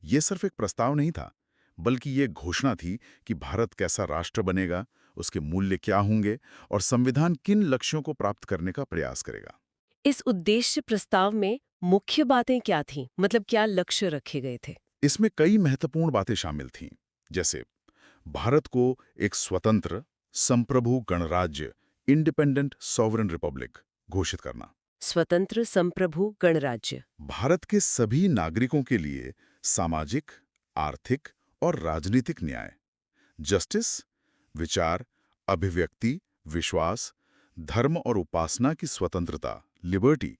यह सिर्फ एक प्रस्ताव नहीं था, बल्कि ये घोषणा थी कि भारत कैसा राष्ट्र बनेगा, उसके मूल्य क्या होंगे और संविधान किन लक्ष्यों को प्राप्त करने का प्रयास करेगा। इस उद्देश्य प्रस्ताव में मुख्य बातें क्या थीं? मतलब क्या लक्ष्य रखे गए थे? इसमें कई महत्वपूर्ण बातें शामिल थीं, जैसे भारत को एक स्वतंत्र, संप्रभु गणराज्य, इंडिपेंडेंट सॉवरेन रिपब्लिक घोषित करना। स्वतंत्र संप्रभु गणराज्य। भारत के सभी नागरिकों के लिए सामाजिक, आर्थिक और राजनीतिक न्याय, जस्टिस, विचार, अभिव्यक्ति, विश्वास, धर्म और उपासना की स्वतंत्रता, लिबर्टी,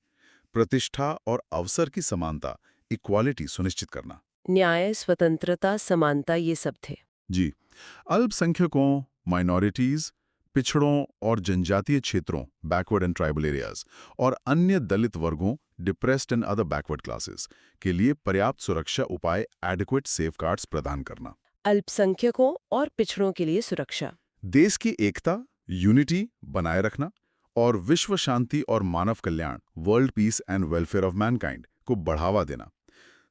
प्रतिष्ठा और अवसर की समानता, इक्वालिटी सुनिश्चित करना। न्याय, स्वतंत्रता, समानता, ये सब थे। जी, अल्पसंख्यकों, माइनॉरिटीज, पिछड़ों और जनजातीय क्षेत्रों, बैकवर्ड एंड ट्राइबल एरियाज, और अन्य दलित वर्गों, depressed and other backward classes के लिए पर्याप्त सुरक्षा उपाय, एडिक्वेट सेफगार्ड्स प्रदान करना। अल्पसंख्यकों और पिछड़ों के लिए सुरक्षा। देश की एकता, यूनिटी बनाए रखना और विश्व शांति और मानव कल्याण, world peace and welfare of mankind को बढ़ावा देना।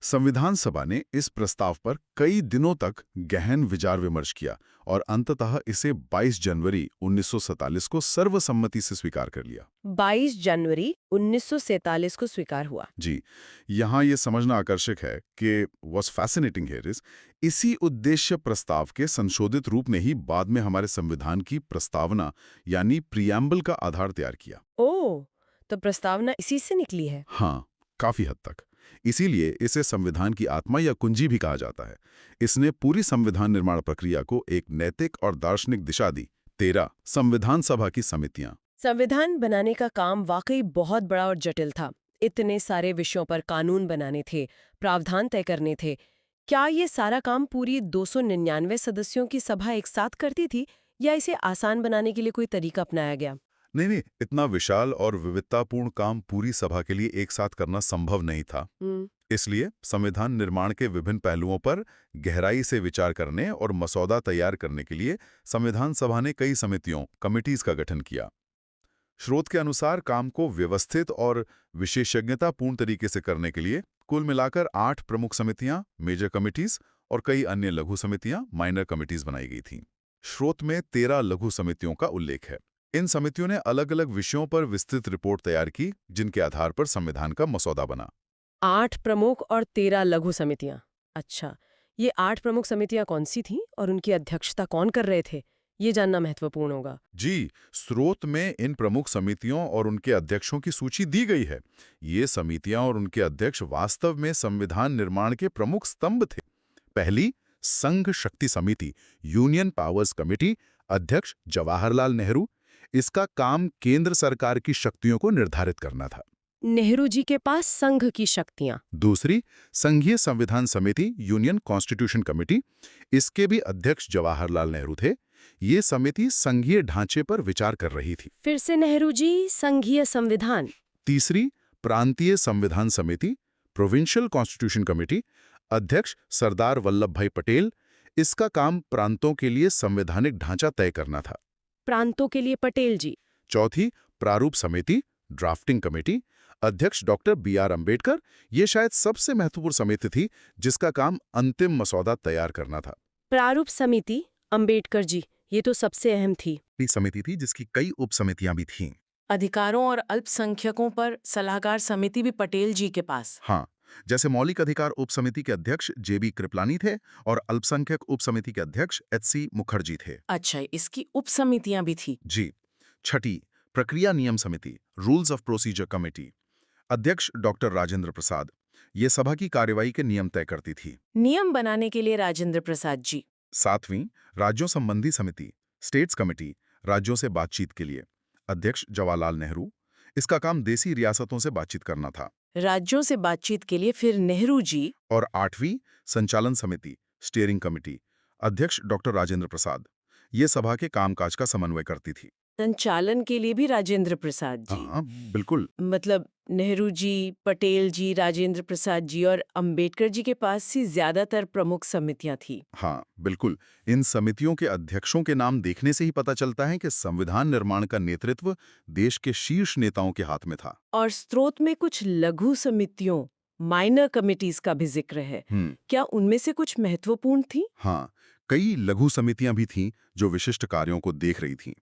संविधान सभा ने इस प्रस्ताव पर कई दिनों तक गहन विचार विमर्श किया और अंततः इसे 22 जनवरी 1947 को सर्वसम्मति से स्वीकार कर लिया। 22 जनवरी 1947 को स्वीकार हुआ। जी, यहाँ ये समझना आकर्षक है कि what's fascinating here is इसी उद्देश्य प्रस्ताव के संशोधित रूप ने ही बाद में हमारे संविधान की प्रस्तावना यानी प्रीएम्बल का आधार तैयार किया। ओह, तो प्रस्तावना इसी से निकली है। हाँ, काफी हद तक। इसीलिए इसे संविधान की आत्मा या कुंजी भी कहा जाता है। इसने पूरी संविधान निर्माण प्रक्रिया को एक नैतिक और दार्शनिक दिशा दी। 13 संविधान सभा की समितियां। संविधान बनाने का काम वाकई बहुत बड़ा और जटिल था। इतने सारे विषयों पर कानून बनाने थे, प्रावधान तय करने थे। क्या ये सारा काम पूरी 299 सदस्यों की सभा एक साथ करती थी या इसे आसान बनाने के लिए कोई तरीका अपनाया गया? नहीं नहीं, इतना विशाल और विविधतापूर्ण काम पूरी सभा के लिए एक साथ करना संभव नहीं था। इसलिए संविधान निर्माण के विभिन्न पहलुओं पर गहराई से विचार करने और मसौदा तैयार करने के लिए संविधान सभा ने कई समितियों, कमिटीज का गठन किया। स्रोत के अनुसार काम को व्यवस्थित और विशेषज्ञतापूर्ण तरीके से करने के लिए कुल मिलाकर 8 प्रमुख समितियां, मेजर कमिटीज, और कई अन्य लघु समितियां, माइनर कमिटीज बनाई गई थीं। स्रोत में 13 लघु समितियों का उल्लेख है। इन समितियों ने अलग-अलग विषयों पर विस्तृत रिपोर्ट तैयार की, जिनके आधार पर संविधान का मसौदा बना। 8 प्रमुख और 13 लघु समितियां। अच्छा, ये 8 प्रमुख समितियां कौन सी थीं और उनकी अध्यक्षता कौन कर रहे थे? ये जानना महत्वपूर्ण होगा। जी, स्रोत में इन प्रमुख समितियों और उनके अध्यक्षों की सूची दी गई है। ये समितियां और उनके अध्यक्ष वास्तव में संविधान निर्माण के प्रमुख स्तंभ थे। पहली, संघ शक्ति समिति, यूनियन पावर्स कमेटी, अध्यक्ष जवाहरलाल नेहरू। इसका काम केंद्र सरकार की शक्तियों को निर्धारित करना था। नेहरू जी के पास संघ की शक्तियां। दूसरी, संघीय संविधान समिति, यूनियन कॉन्स्टिट्यूशन कमेटी। इसके भी अध्यक्ष जवाहरलाल नेहरू थे। ये समिति संघीय ढांचे पर विचार कर रही थी। फिर से नेहरू जी, संघीय संविधान। तीसरी, प्रांतीय संविधान समिति, प्रोविंशियल कॉन्स्टिट्यूशन कमेटी। अध्यक्ष सरदार वल्लभ भाई पटेल। इसका काम प्रांतों के लिए संवैधानिक ढांचा तय करना था। प्रांतों के लिए पटेल जी। चौथी, प्रारूप समिति, ड्राफ्टिंग कमेटी। अध्यक्ष डॉक्टर बी.आर. अंबेडकर। ये शायद सबसे महत्वपूर्ण समिति थी जिसका काम अंतिम मसौदा तैयार करना था। प्रारूप समिति, अंबेडकर जी, ये तो सबसे अहम थी। समिति थी जिसकी कई उप समितियां भी थीं। अधिकारों और अल्पसंख्यकों पर सलाहकार समिति भी पटेल जी के पास। हाँ, जैसे मौलिक अधिकार उप समिति के अध्यक्ष जे.बी. कृपलानी थे और अल्पसंख्यक उप समिति के अध्यक्ष एच.सी. मुखर्जी थे। अच्छा, इसकी उप समितियां भी थी। जी। छठी, प्रक्रिया नियम समिति, रूल्स ऑफ प्रोसीजर कमेटी। अध्यक्ष डॉक्टर राजेंद्र प्रसाद। ये सभा की कार्यवाही के नियम तय करती थी। नियम बनाने के लिए राजेंद्र प्रसाद जी। सातवीं, राज्यों संबंधी समिति, स्टेट्स कमेटी, राज्यों से बातचीत के लिए। अध्यक्ष जवाहरलाल नेहरू। इसका काम देसी रियासतों से बातचीत करना था। राज्यों से बातचीत के लिए फिर नेहरू जी। और आठवीं, संचालन समिति, स्टीयरिंग कमेटी। अध्यक्ष डॉक्टर राजेंद्र प्रसाद। ये सभा के कामकाज का समन्वय करती थी। संचालन के लिए भी राजेंद्र प्रसाद जी। हाँ, बिल्कुल। मतलब नेहरू जी, पटेल जी, राजेंद्र प्रसाद जी और अंबेडकर जी के पास ही ज्यादातर प्रमुख समितियां थी। हाँ, बिल्कुल। इन समितियों के अध्यक्षों के नाम देखने से ही पता चलता है कि संविधान निर्माण का नेतृत्व देश के शीर्ष नेताओं के हाथ में था। और स्रोत में कुछ लघु समितियों, माइनर कमिटीज का भी जिक्र है। क्या उनमें से कुछ महत्वपूर्ण थी? हाँ, कई लघु समितियां भी थीं जो विशिष्ट कार्यों को देख रही थीं।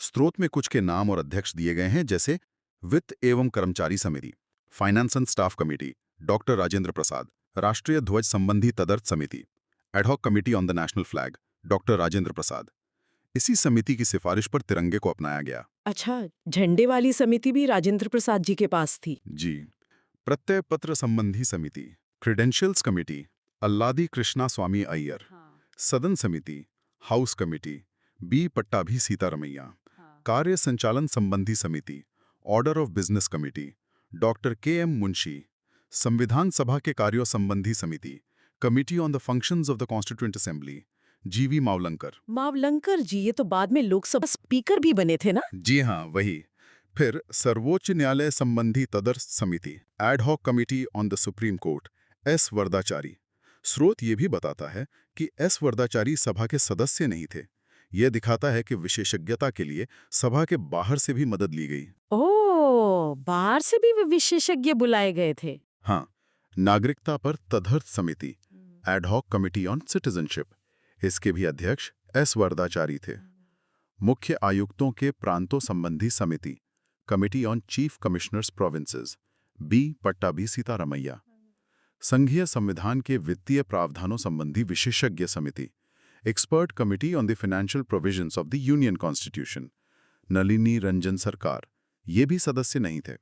स्रोत में कुछ के नाम और अध्यक्ष दिए गए हैं, जैसे वित्त एवं कर्मचारी समिति, finance and staff committee, doctor Rajendra Prasad. राष्ट्रीय ध्वज संबंधी तदर्थ समिति, ad hoc committee on the national flag, doctor Rajendra Prasad. इसी समिति की सिफारिश पर तिरंगे को अपनाया गया। अच्छा, झंडे वाली समिति भी राजेंद्र प्रसाद जी के पास थी। जी। प्रत्यय पत्र संबंधी समिति, credentials committee, Alladi Krishnaswami Iyer. सदन समिति, house committee, B Pattabhi Sitaramayya. कार्य संचालन संबंधी समिति, order of business committee, doctor KM. Munshi. संविधान सभा के कार्यों संबंधी समिति, committee on the functions of the constituent assembly, GV. Mavalankar. Mavalankar ji, ये तो बाद में लोकसभा स्पीकर भी बने थे ना? जी हाँ, वही। फिर सर्वोच्च न्यायालय संबंधी तदर्थ समिति, ad hoc committee on the supreme court, S. Varadachari. स्रोत ये भी बताता है कि एस. वरदाचारी सभा के सदस्य नहीं थे। यह दिखाता है कि विशेषज्ञता के लिए सभा के बाहर से भी मदद ली गई। ओह, बाहर से भी वे विशेषज्ञ बुलाए गए थे। हाँ, नागरिकता पर तदर्थ समिति, एडहॉक कमिटी ऑन सिटीजनशिप। इसके भी अध्यक्ष एस. वरदाचारी थे। मुख्य आयुक्तों के प्रांतों संबंधी समिति, committee on chief commissioners provinces, B Pattabhi Sitaramayya. संघीय संविधान के वित्तीय प्रावधानों संबंधी विशेषज्ञ समिति, expert committee on the financial provisions of the union constitution, Nalini Ranjan Sarkar. ये भी सदस्य नहीं थे।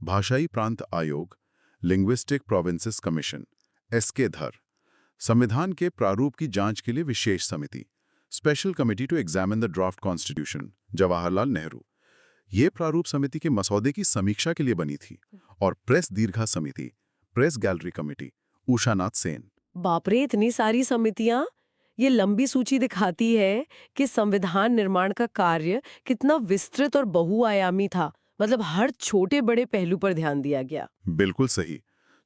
भाषाई प्रांत आयोग, लिंग्विस्टिक प्रोविंसेस कमीशन, एस.के. धर। संविधान के प्रारूप की जांच के लिए विशेष समिति, special committee to examine the draft constitution, Jawaharlal Nehru. ये प्रारूप समिति के मसौदे की समीक्षा के लिए बनी थी। और प्रेस दीर्घा समिति, प्रेस गैलरी कमेटी, उषानाथ सेन। बाप रे, इतनी सारी समितियां! ये लंबी सूची दिखाती है कि संविधान निर्माण का कार्य कितना विस्तृत और बहुआयामी था। मतलब हर छोटे बड़े पहलू पर ध्यान दिया गया। बिल्कुल सही।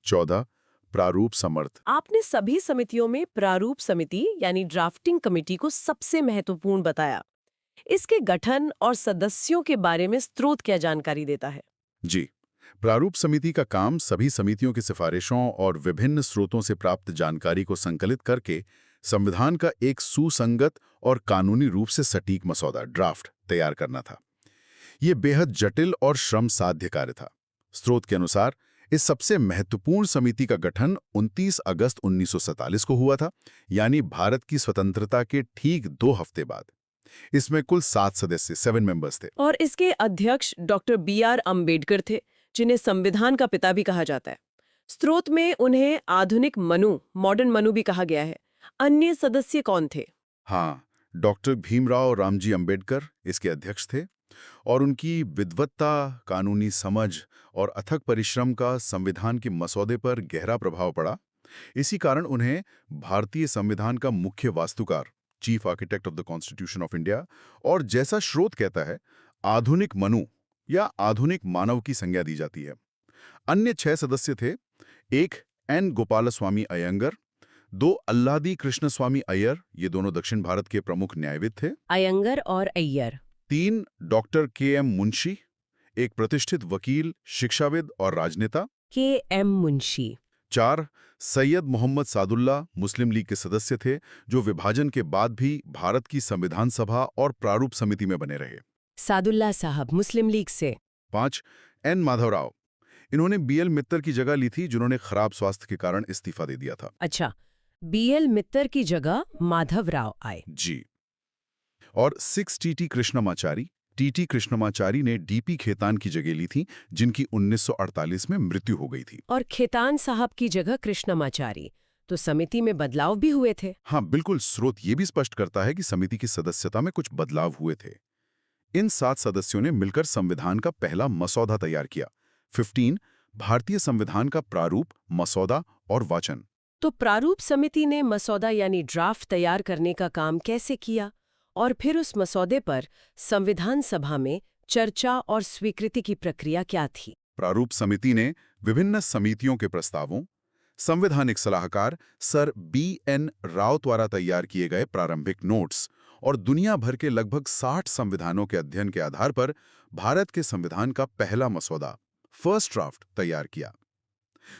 14 प्रारूप समर्थ। आपने सभी समितियों में प्रारूप समिति यानी ड्राफ्टिंग कमेटी को सबसे महत्वपूर्ण बताया। इसके गठन और सदस्यों के बारे में स्रोत क्या जानकारी देता है? जी, प्रारूप समिति का काम सभी समितियों की सिफारिशों और विभिन्न स्रोतों से प्राप्त जानकारी को संकलित करके संविधान का एक सुसंगत और कानूनी रूप से सटीक मसौदा ड्राफ्ट तैयार करना था। ये बेहद जटिल और श्रम साध्य कार्य था। स्रोत के अनुसार इस सबसे महत्वपूर्ण समिति का गठन 29 अगस्त 1947 को हुआ था, यानी भारत की स्वतंत्रता के ठीक 2 हफ्ते बाद। इसमें कुल 7 सदस्य 7 मेंबर्स थे। और इसके अध्यक्ष डॉक्टर B.R. अम्बेडकर थे, जिन्हें संविधान का पिता भी कहा जाता है। स्रोत में उन्हें आधुनिक मनु, मॉडर्न मनु भी कहा गया है। अन्य सदस्य कौन थे? हाँ, डॉक्टर भीमराव रामजी अंबेडकर इसके अध्यक्ष थे और उनकी विद्वत्ता, कानूनी समझ और अथक परिश्रम का संविधान के मसौदे पर गहरा प्रभाव पड़ा। इसी कारण उन्हें भारतीय संविधान का मुख्य वास्तुकार, chief architect of the constitution of India, और जैसा स्रोत कहता है, आधुनिक मनु या आधुनिक मानव की संज्ञा दी जाती है। अन्य 6 सदस्य थे। 1 एन गोपालस्वामी अयंगर, 2 अल्लादी कृष्णस्वामी अय्यर, ये दोनों दक्षिण भारत के प्रमुख न्यायविद थे। अयंगर और अय्यर। 3 doctor KM. मुंशी, एक प्रतिष्ठित वकील, शिक्षाविद और राजनेता। K.M. मुंशी। 4 सैयद मोहम्मद सादुल्ला, मुस्लिम लीग के सदस्य थे, जो विभाजन के बाद भी भारत की संविधान सभा और प्रारूप समिति में बने रहे। सादुल्ला साहब, मुस्लिम लीग से। 5 एन माधवराव, इन्होंने B.L. मित्तर की जगह ली थी, जिन्होंने खराब स्वास्थ्य के कारण इस्तीफा दे दिया था। अच्छा, B.L. मित्तर की जगह माधवराव आए। जी। और 6 टी.टी. कृष्णमाचारी, टी.टी. कृष्णमाचारी ने D.P. खेतान की जगह ली थी, जिनकी 1948 में मृत्यु हो गई थी। और खेतान साहब की जगह कृष्णमाचारी। तो समिति में बदलाव भी हुए थे। हाँ बिल्कुल, स्रोत ये भी स्पष्ट करता है कि समिति की सदस्यता में कुछ बदलाव हुए थे। इन 7 सदस्यों ने मिलकर संविधान का पहला मसौदा तैयार किया। 15 भारतीय संविधान का प्रारूप, मसौदा और वाचन। तो प्रारूप समिति ने मसौदा यानी ड्राफ्ट तैयार करने का काम कैसे किया, और फिर उस मसौदे पर संविधान सभा में चर्चा और स्वीकृति की प्रक्रिया क्या थी? प्रारूप समिति ने विभिन्न समितियों के प्रस्तावों, संवैधानिक सलाहकार सर B.N. राव द्वारा तैयार किए गए प्रारंभिक नोट्स और दुनिया भर के लगभग 60 संविधानों के अध्ययन के आधार पर भारत के संविधान का पहला मसौदा, फर्स्ट ड्राफ्ट, तैयार किया।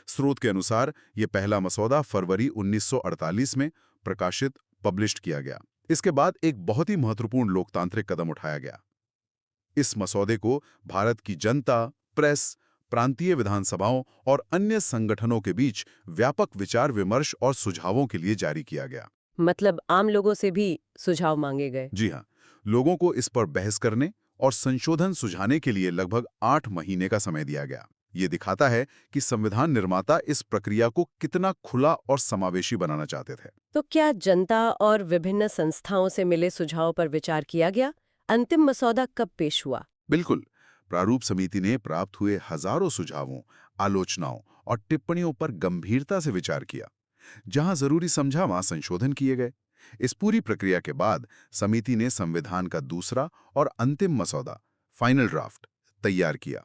स्रोत के अनुसार यह पहला मसौदा फरवरी 1948 में प्रकाशित, पब्लिश्ड किया गया। इसके बाद एक बहुत ही महत्वपूर्ण लोकतांत्रिक कदम उठाया गया। इस मसौदे को भारत की जनता, प्रेस, प्रांतीय विधानसभाओं और अन्य संगठनों के बीच व्यापक विचार विमर्श और सुझावों के लिए जारी किया गया। मतलब आम लोगों से भी सुझाव मांगे गए? जी हाँ, लोगों को इस पर बहस करने और संशोधन सुझाने के लिए लगभग 8 महीने का समय दिया गया। ये दिखाता है कि संविधान निर्माता इस प्रक्रिया को कितना खुला और समावेशी बनाना चाहते थे। तो क्या जनता और विभिन्न संस्थाओं से मिले सुझाव पर विचार किया गया? अंतिम मसौदा कब पेश हुआ? बिल्कुल, प्रारूप समिति ने प्राप्त हुए हजारों सुझावों, आलोचनाओं और टिप्पणियों पर गंभीरता से विचार किया। जहां जरूरी समझा वहां संशोधन किए गए। इस पूरी प्रक्रिया के बाद समिति ने संविधान का दूसरा और अंतिम मसौदा, फाइनल ड्राफ्ट, तैयार किया।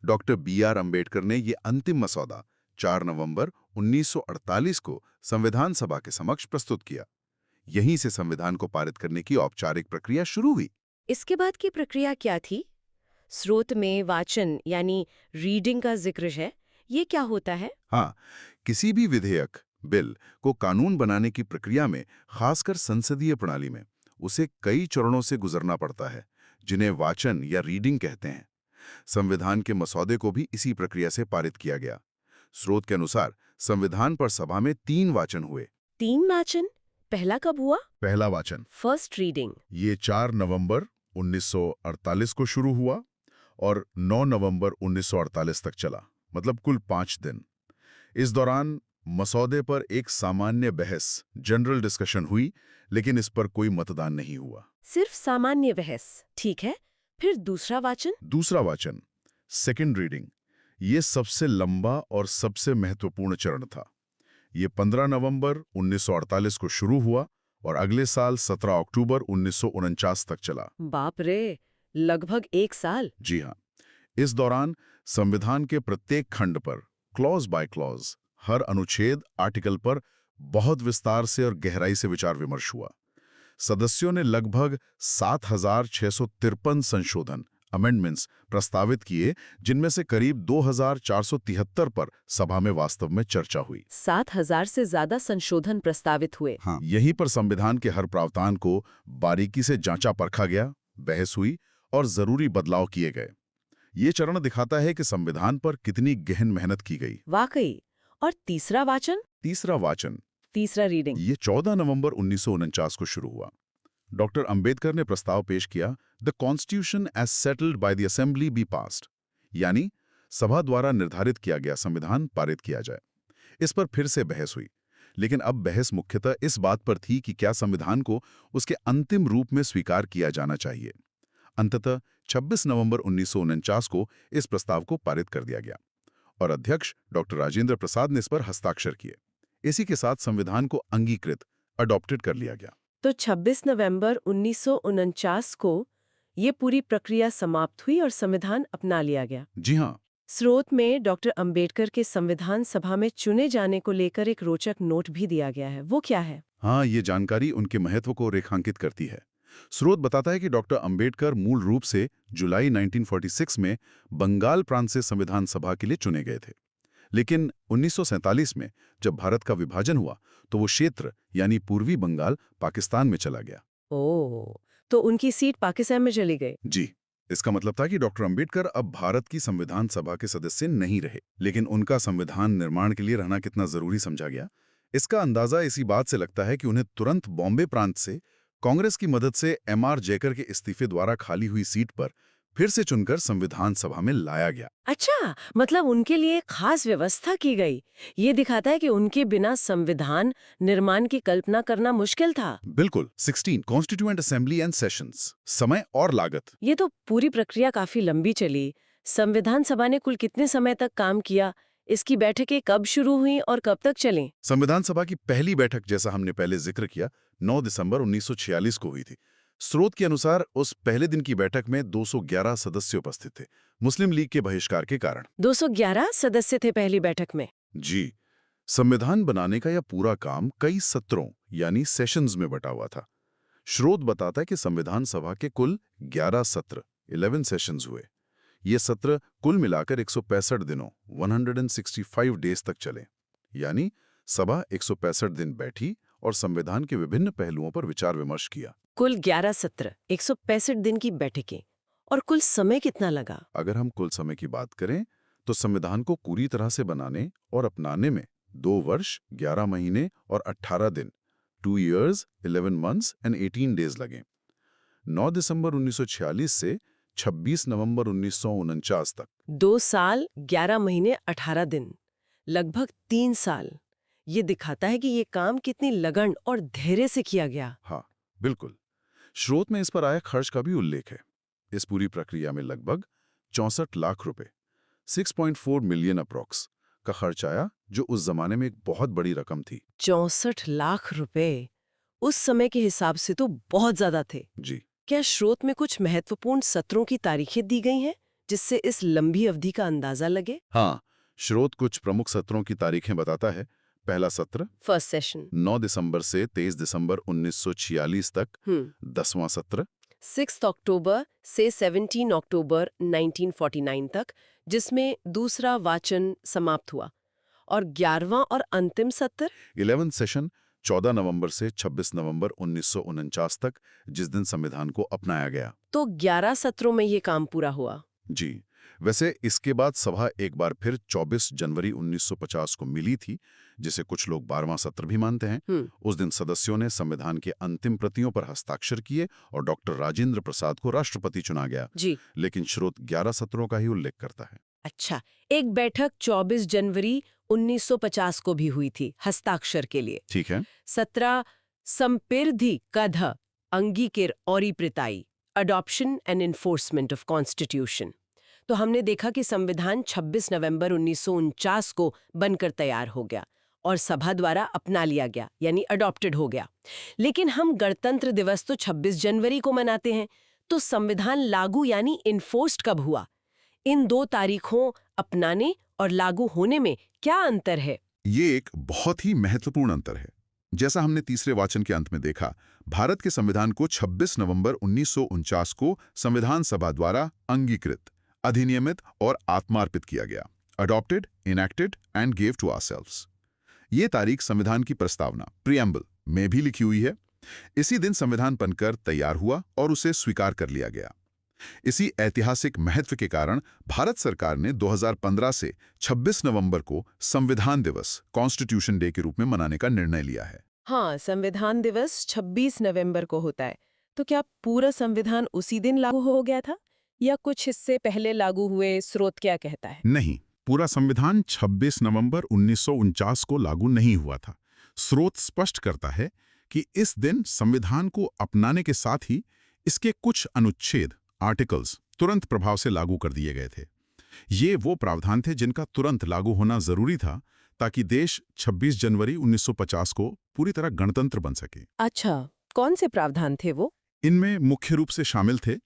Doctor B.R. अम्बेडकर ने ये अंतिम मसौदा 4 नवंबर 1948 को संविधान सभा के समक्ष प्रस्तुत किया। यहीं से संविधान को पारित करने की औपचारिक प्रक्रिया शुरू हुई। इसके बाद की प्रक्रिया क्या थी? स्रोत में वाचन यानी रीडिंग का जिक्र है, ये क्या होता है? हाँ, किसी भी विधेयक, बिल को कानून बनाने की प्रक्रिया में, खासकर संसदीय प्रणाली में, उसे कई चरणों से गुजरना पड़ता है, जिन्हें वाचन या रीडिंग कहते हैं। संविधान के मसौदे को भी इसी प्रक्रिया से पारित किया गया। स्रोत के अनुसार संविधान पर सभा में 3 वाचन हुए। 3 वाचन? पहला कब हुआ? पहला वाचन फर्स्ट रीडिंग ये 4 नवंबर 1948 को शुरू हुआ और 9 नवंबर 1948 तक चला, मतलब कुल 5 दिन। इस दौरान मसौदे पर एक सामान्य बहस, जनरल डिस्कशन हुई, लेकिन इस पर कोई मतदान नहीं हुआ। सिर्फ सामान्य बहस, ठीक है। फिर दूसरा वाचन? दूसरा वाचन, सेकेंड रीडिंग, ये सबसे लंबा और सबसे महत्वपूर्ण चरण था। ये 15 नवंबर 1948 को शुरू हुआ और अगले साल 17 अक्टूबर 1949 तक चला। बाप रे, लगभग 1 साल। जी हाँ। इस दौरान संविधान के प्रत्येक खंड पर क्लॉज बाय क्लॉज, हर अनुच्छेद आर्टिकल पर बहुत विस्तार से और गहराई से विचार विमर्श हुआ। सदस्यों ने लगभग 7,653 संशोधन अमेंडमेंट्स प्रस्तावित किए, जिनमें से करीब 2,473 पर सभा में वास्तव में चर्चा हुई। 7,000 से ज्यादा संशोधन प्रस्तावित हुए। हाँ, यहीं पर संविधान के हर प्रावधान को बारीकी से जांचा परखा गया, बहस हुई और जरूरी बदलाव किए गए। ये चरण दिखाता है कि संविधान पर कितनी गहन मेहनत की गई। वाकई। और तीसरा वाचन, तीसरा वाचन, तीसरा रीडिंग, ये 14 नवंबर 1949 को शुरू हुआ। डॉक्टर अंबेडकर ने प्रस्ताव पेश किया, the constitution as settled by the assembly be passed, यानी सभा द्वारा निर्धारित किया गया संविधान पारित किया जाए। इस पर फिर से बहस हुई, लेकिन अब बहस मुख्यतः इस बात पर थी कि क्या संविधान को उसके अंतिम रूप में स्वीकार किया जाना चाहिए। अंततः 26 नवंबर 1949 को इस प्रस्ताव को पारित कर दिया गया और अध्यक्ष डॉक्टर राजेंद्र प्रसाद ने इस पर हस्ताक्षर किए। इसी के साथ संविधान को अंगीकृत, अडॉप्टेड कर लिया गया। तो 26 नवंबर 1949 को ये पूरी प्रक्रिया समाप्त हुई और संविधान अपना लिया गया। जी हाँ। स्रोत में डॉक्टर अंबेडकर के संविधान सभा में चुने जाने को लेकर एक रोचक नोट भी दिया गया है। वो क्या है? हाँ, ये जानकारी उनके महत्व को रेखांकित करती है। स्रोत बताता है कि डॉक्टर अंबेडकर मूल रूप से जुलाई 1946 में बंगाल प्रांत से संविधान सभा के लिए चुने गए थे, लेकिन 1947 में जब भारत का विभाजन हुआ तो वो क्षेत्र यानी पूर्वी बंगाल पाकिस्तान में चला गया। ओह, तो उनकी सीट पाकिस्तान में चली गई। जी, इसका मतलब था कि डॉक्टर अंबेडकर अब भारत की संविधान सभा के सदस्य नहीं रहे, लेकिन उनका संविधान निर्माण के लिए रहना कितना जरूरी समझा गया, इसका अंदाजा इसी बात से लगता है कि उन्हें तुरंत बॉम्बे प्रांत से कांग्रेस की मदद से एमआर जयकर के इस्तीफे द्वारा खाली हुई सीट पर फिर से चुनकर संविधान सभा में लाया गया। अच्छा, मतलब उनके लिए खास व्यवस्था की गई। ये दिखाता है कि उनके बिना संविधान निर्माण की कल्पना करना मुश्किल था। बिल्कुल। 16 कॉन्स्टिट्यूएंट असेंबली एंड सेशंस, समय और लागत। ये तो पूरी प्रक्रिया काफी लंबी चली। संविधान सभा ने कुल कितने समय तक काम किया? इसकी बैठकें कब शुरू हुई और कब तक चली? संविधान सभा की पहली बैठक, जैसा हमने पहले जिक्र किया, 9 दिसंबर 1946 को हुई थी। स्रोत के अनुसार उस पहले दिन की बैठक में 211 सदस्य उपस्थित थे, मुस्लिम लीग के बहिष्कार के कारण। 211 सदस्य थे पहली बैठक में। जी। संविधान बनाने का यह पूरा काम कई सत्रों यानी सेशंस में बटा हुआ था। स्रोत बताता है कि संविधान सभा के कुल 11 सत्र 11 सेशंस हुए। ये सत्र कुल मिलाकर 165 दिनों 165 डेज तक चले, यानी सभा 165 दिन बैठी और संविधान के विभिन्न पहलुओं पर विचार विमर्श किया। कुल 11 सत्र, 165 दिन की बैठकें। और कुल समय कितना लगा? अगर हम कुल समय की बात करें तो संविधान को पूरी तरह से बनाने और अपनाने में 2 वर्ष 11 महीने और 18 दिन 2 years 11 months and 18 days लगे। 9 दिसंबर 1946 से 26 नवंबर 1949 तक 2 साल 11 महीने 18 दिन, लगभग 3 साल। ये दिखाता है कि ये काम कितनी लगन और धैर्य से किया गया। हाँ, बिल्कुल। स्रोत में इस पर आए खर्च का भी उल्लेख है। इस पूरी प्रक्रिया में लगभग 64 लाख रुपए 6.4 मिलियन अप्रॉक्स का खर्च आया, जो उस जमाने में एक बहुत बड़ी रकम थी। 64 लाख रुपए उस समय के हिसाब से तो बहुत ज्यादा थे। जी। क्या स्रोत में कुछ महत्वपूर्ण सत्रों की तारीखें दी गई हैं जिससे इस लंबी अवधि का अंदाजा लगे? हाँ, स्रोत कुछ प्रमुख सत्रों की तारीखें बताता है। पहला सत्र फर्स्ट सेशन 9 दिसंबर से 23 दिसंबर 1946 तक। 10वां सत्र 6 अक्टूबर से 17 अक्टूबर 1949 तक, जिसमें दूसरा वाचन समाप्त हुआ। और 11वां और अंतिम सत्र 11 सेशन 14 नवंबर से 26 नवंबर 1949 तक, जिस दिन संविधान को अपनाया गया। तो 11 सत्रों में ये काम पूरा हुआ। जी। वैसे इसके बाद सभा एक बार फिर 24 जनवरी 1950 को मिली थी, जिसे कुछ लोग 12वां सत्र भी मानते हैं। उस दिन सदस्यों ने संविधान के अंतिम प्रतियों पर हस्ताक्षर किए और डॉक्टर राजेंद्र प्रसाद को राष्ट्रपति चुना गया। जी। लेकिन स्रोत 11 सत्रों का ही उल्लेख करता है। अच्छा, एक बैठक 24 जनवरी 1950 को भी हुई थी हस्ताक्षर के लिए। ठीक है। 17 संपिर्धि कध अंगीकिर औरी प्रिताई, adoption and enforcement of constitution. तो हमने देखा कि संविधान 26 नवंबर 1949 को बनकर तैयार हो गया और सभा द्वारा अपना लिया गया, यानी अडॉप्टेड हो गया। लेकिन हम गणतंत्र दिवस तो 26 जनवरी को मनाते हैं, तो संविधान लागू यानी इन्फोर्स्ड कब हुआ? इन दो तारीखों अपनाने और लागू होने में क्या अंतर है? ये एक बहुत ही महत्वपूर्ण अंतर है। जैसा हमने तीसरे वाचन के अंत में देखा, भारत के संविधान को 26 नवंबर 1949 को संविधान सभा द्वारा अंगीकृत, अधिनियमित और आत्मार्पित किया गया। Adopted, enacted and give to ourselves. ये तारीख संविधान की प्रस्तावना प्रीएम्बल में भी लिखी हुई है। इसी दिन संविधान बनकर तैयार हुआ और उसे स्वीकार कर लिया गया। इसी ऐतिहासिक महत्व के कारण भारत सरकार ने 2015 से 26 नवंबर को संविधान दिवस, कॉन्स्टिट्यूशन डे के रूप में मनाने का निर्णय लिया है। हाँ, संविधान दिवस 26 नवंबर को होता है। तो क्या पूरा संविधान उसी दिन लागू हो गया था या कुछ हिस्से पहले लागू हुए? स्रोत क्या कहता है? नहीं, पूरा संविधान 26 नवंबर 1949 को लागू नहीं हुआ था। स्रोत स्पष्ट करता है कि इस दिन संविधान को अपनाने के साथ ही इसके कुछ अनुच्छेद, आर्टिकल्स, तुरंत प्रभाव से लागू कर दिए गए थे। ये वो प्रावधान थे जिनका तुरंत लागू होना जरूरी था ताकि देश 26 जनवरी 1950 को पूरी तरह गणतंत्र बन सके। अच्छा, कौन से प्रावधान थे वो? इनमें मुख्य रूप से शामिल थे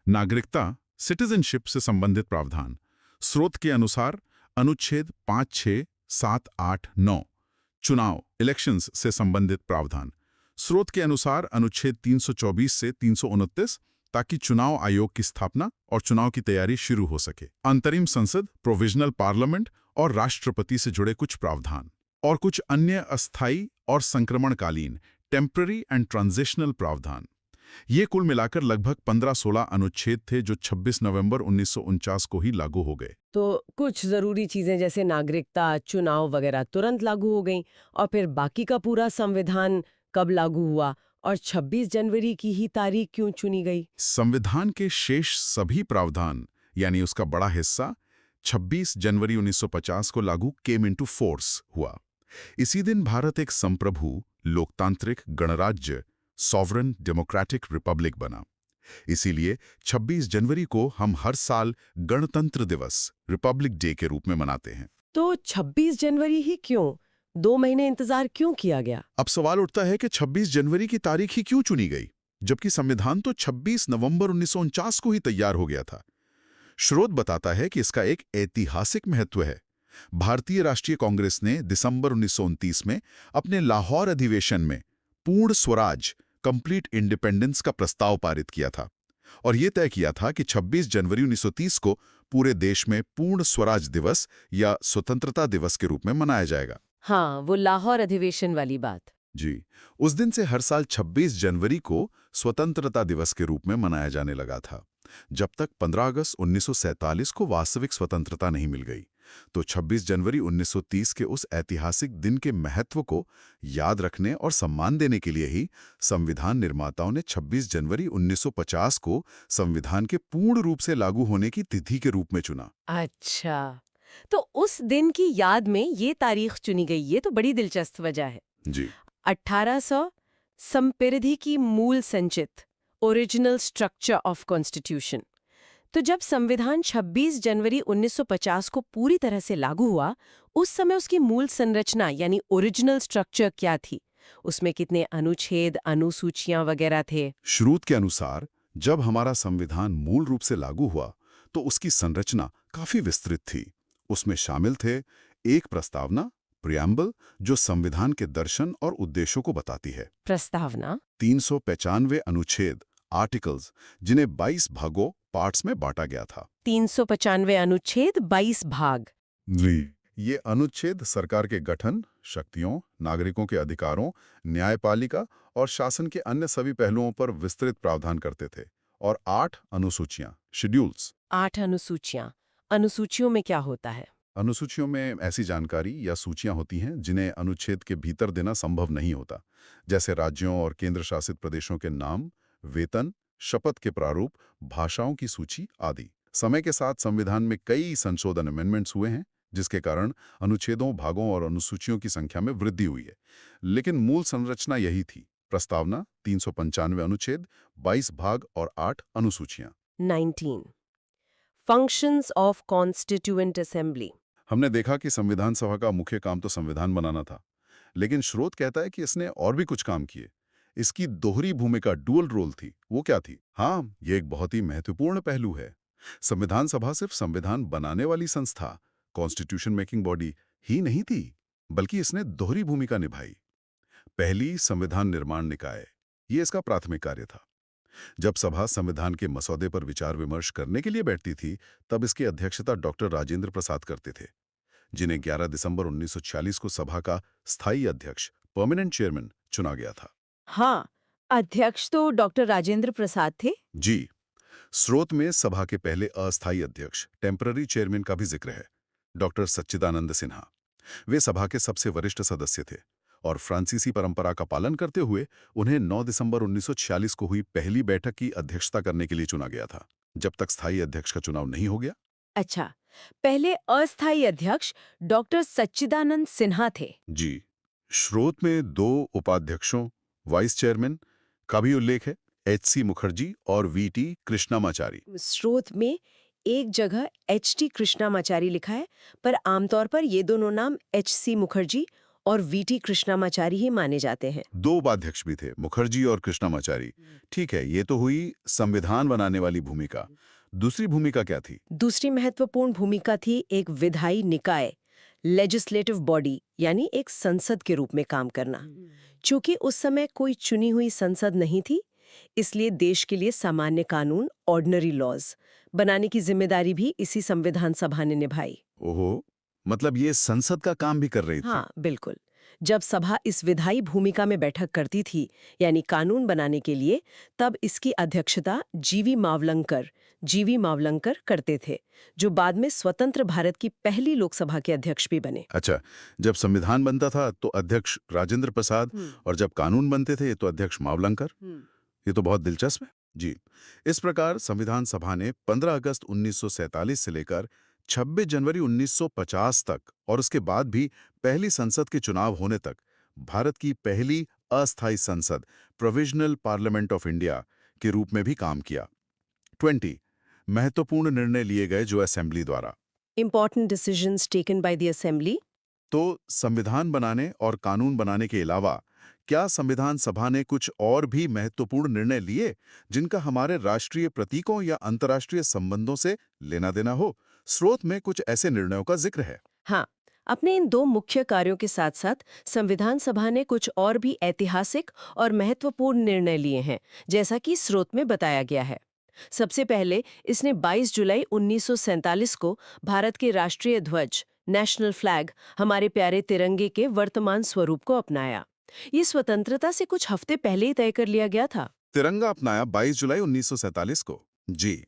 नागरिकता, सिटीजनशिप से संबंधित प्रावधान। स्रोत के अनुसार अनुच्छेद 5, 6, 7, 8, 9, चुनाव, इलेक्शंस से संबंधित प्रावधान। स्रोत के अनुसार अनुच्छेद 324 से 329, ताकि चुनाव आयोग की स्थापना और चुनाव की तैयारी शुरू हो सके। अंतरिम संसद, प्रोविजनल पार्लियामेंट और राष्ट्रपति से जुड़े कुछ प्रावधान और कुछ अन्य अस्थायी और संक्रमणकालीन, टेम्पररी एंड ट्रांजिशनल प्रावधान। ये कुल मिलाकर लगभग 15-16 अनुच्छेद थे जो 26 नवंबर 1949 को ही लागू हो गए। तो कुछ जरूरी चीजें जैसे नागरिकता, चुनाव वगैरह तुरंत लागू हो गईं, और फिर बाकी का पूरा संविधान कब लागू हुआ और 26 जनवरी की ही तारीख क्यों चुनी गई? संविधान के शेष सभी प्रावधान यानी उसका बड़ा हिस्सा 26 जनवरी 1950 को लागू केम इनटू फोर्स हुआ। इसी दिन भारत एक संप्रभु, लोकतांत्रिक गणराज्य, सॉवरन डेमोक्रेटिक रिपब्लिक बना। इसीलिए 26 जनवरी को हम हर साल गणतंत्र दिवस, रिपब्लिक डे के रूप में मनाते हैं। तो 26 जनवरी ही क्यों? 2 महीने इंतजार क्यों किया गया? अब सवाल उठता है कि 26 जनवरी की तारीख ही क्यों चुनी गई, जबकि संविधान तो 26 नवंबर 1949 को ही तैयार हो गया था। स्रोत बताता है कि इसका एक ऐतिहासिक महत्व है। भारतीय राष्ट्रीय कांग्रेस ने दिसंबर 1929 में अपने लाहौर अधिवेशन में पूर्ण स्वराज, कंप्लीट इंडिपेंडेंस का प्रस्ताव पारित किया था और यह तय किया था कि 26 जनवरी 1930 को पूरे देश में पूर्ण स्वराज दिवस या स्वतंत्रता दिवस के रूप में मनाया जाएगा। हाँ, वो लाहौर अधिवेशन वाली बात। जी, उस दिन से हर साल 26 जनवरी को स्वतंत्रता दिवस के रूप में मनाया जाने लगा था, जब तक 15 अगस्त 1947 को वास्तविक स्वतंत्रता नहीं मिल गई। तो 26 जनवरी 1930 के उस ऐतिहासिक दिन के महत्व को याद रखने और सम्मान देने के लिए ही संविधान निर्माताओं ने 26 जनवरी 1950 को संविधान के पूर्ण रूप से लागू होने की तिथि के रूप में चुना। अच्छा, तो उस दिन की याद में ये तारीख चुनी गई, ये तो बड़ी दिलचस्प वजह है। जी, 1800 संपरिधि की मूल संचित, ओरिजिनल स्ट्रक्चर ऑफ कॉन्स्टिट्यूशन। तो जब संविधान 26 जनवरी 1950 को पूरी तरह से लागू हुआ, उस समय उसकी मूल संरचना यानी ओरिजिनल स्ट्रक्चर क्या थी? उसमें कितने अनुच्छेद, अनुसूचियां वगैरह थे? स्रोत के अनुसार जब हमारा संविधान मूल रूप से लागू हुआ तो उसकी संरचना काफी विस्तृत थी। उसमें शामिल थे एक प्रस्तावना, प्रियम्बल, जो संविधान के दर्शन और उद्देश्यों को बताती है। प्रस्तावना? 395 अनुच्छेद, आर्टिकल्स, जिन्हें 22 भागों, पार्ट्स में बांटा गया था। 395 अनुच्छेद, 22 भाग। जी, ये अनुच्छेद सरकार के गठन, शक्तियों, नागरिकों के अधिकारों, न्यायपालिका और शासन के अन्य सभी पहलुओं पर विस्तृत प्रावधान करते थे। और 8 अनुसूचियां, शेड्यूल्स। 8 अनुसूचियां। अनुसूचियों में क्या होता है? अनुसूचियों में ऐसी जानकारी या सूचियां होती हैं जिन्हें अनुच्छेद के भीतर देना संभव नहीं होता, जैसे राज्यों और केंद्र शासित प्रदेशों के नाम, वेतन, शपथ के प्रारूप, भाषाओं की सूची आदि। समय के साथ संविधान में कई संशोधन अमेंडमेंट्स हुए हैं, जिसके कारण अनुच्छेदों, भागों और अनुसूचियों की संख्या में वृद्धि हुई है, लेकिन मूल संरचना यही थी। प्रस्तावना, 395 अनुच्छेद, 22 भाग और 8 अनुसूचियां। 19 फंक्शंस ऑफ कॉन्स्टिट्यूएंट असेंबली। हमने देखा कि संविधान सभा का मुख्य काम तो संविधान बनाना था, लेकिन स्रोत कहता है कि इसने और भी कुछ काम किए। इसकी दोहरी भूमिका, डुअल रोल थी। वो क्या थी? हाँ, ये एक बहुत ही महत्वपूर्ण पहलू है। संविधान सभा सिर्फ संविधान बनाने वाली संस्था, कॉन्स्टिट्यूशन मेकिंग बॉडी ही नहीं थी, बल्कि इसने दोहरी भूमिका निभाई। पहली, संविधान निर्माण निकाय, ये इसका प्राथमिक कार्य था। जब सभा संविधान के मसौदे पर विचार विमर्श करने के लिए बैठती थी, तब इसकी अध्यक्षता डॉक्टर राजेंद्र प्रसाद करते थे, जिन्हें 11 दिसंबर 1946 को सभा का स्थायी अध्यक्ष, परमानेंट चेयरमैन चुना गया था। हाँ, अध्यक्ष तो डॉक्टर राजेंद्र प्रसाद थे। जी, स्रोत में सभा के पहले अस्थायी अध्यक्ष, टेम्पररी चेयरमैन का भी जिक्र है, डॉक्टर सच्चिदानंद सिन्हा। वे सभा के सबसे वरिष्ठ सदस्य थे और फ्रांसीसी परंपरा का पालन करते हुए उन्हें 9 दिसंबर 1946 को हुई पहली बैठक की अध्यक्षता करने के लिए चुना गया था, जब तक स्थायी अध्यक्ष का चुनाव नहीं हो गया। अच्छा, पहले अस्थायी अध्यक्ष डॉक्टर सच्चिदानंद सिन्हा थे। जी, स्रोत में 2 उपाध्यक्षों, वाइस चेयरमैन का भी उल्लेख है, एच.सी. मुखर्जी और वी.टी. कृष्णामाचारी। स्रोत में एक जगह एच.टी. कृष्णामाचारी लिखा है, पर आमतौर पर ये दोनों नाम एच.सी. मुखर्जी और वी.टी. कृष्णामाचारी ही माने जाते हैं। 2 उपाध्यक्ष भी थे, मुखर्जी और कृष्णामाचारी। ठीक है, ये तो हुई संविधान बनाने वाली भूमिका। दूसरी भूमिका क्या थी? दूसरी महत्वपूर्ण भूमिका थी एक विधायी निकाय, लेजिस्लेटिव बॉडी, यानी एक संसद के रूप में काम करना। चूंकि उस समय कोई चुनी हुई संसद नहीं थी, इसलिए देश के लिए सामान्य कानून, ऑर्डिनरी लॉज बनाने की जिम्मेदारी भी इसी संविधान सभा ने निभाई। ओहो, मतलब ये संसद का काम भी कर रही थी। हाँ, बिल्कुल। जब सभा इस विधायी भूमिका में बैठक करती थी, यानी कानून बनाने के लिए, तब इसकी अध्यक्षता जीवी मावलंकर करते थे, जो बाद में स्वतंत्र भारत की पहली लोकसभा के अध्यक्ष भी बने। अच्छा, जब संविधान बनता था तो अध्यक्ष राजेंद्र प्रसाद और जब कानून बनते थे तो अध्यक्ष मावलंकर। ये तो बहुत दिलचस्प है। जी, इस प्रकार संविधान सभा ने 15 अगस्त 1947 से लेकर 26 जनवरी 1950 तक और उसके बाद भी पहली संसद के चुनाव होने तक भारत की पहली अस्थायी संसद, प्रोविजनल पार्लियामेंट ऑफ इंडिया के रूप में भी काम किया। 20 महत्वपूर्ण निर्णय लिए गए जो असेंबली द्वारा। Important decisions taken by the assembly। तो संविधान बनाने और कानून बनाने के अलावा क्या संविधान सभा ने कुछ और भी महत्वपूर्ण निर्णय लिए जिनका हमारे राष्ट्रीय प्रतीकों या अंतर्राष्ट्रीय संबंधों से लेना देना हो? स्रोत में कुछ ऐसे निर्णयों का जिक्र है। हाँ, अपने इन 2 मुख्य कार्यों के साथ साथ संविधान सभा ने कुछ और भी ऐतिहासिक और महत्वपूर्ण निर्णय लिए हैं, जैसा कि स्रोत में बताया गया है। सबसे पहले इसने 22 जुलाई 1947 को भारत के राष्ट्रीय ध्वज, नेशनल फ्लैग, हमारे प्यारे तिरंगे के वर्तमान स्वरूप को अपनाया। ये स्वतंत्रता से कुछ हफ्ते पहले ही तय कर लिया गया था। तिरंगा अपनाया 22 जुलाई 1947 को। जी,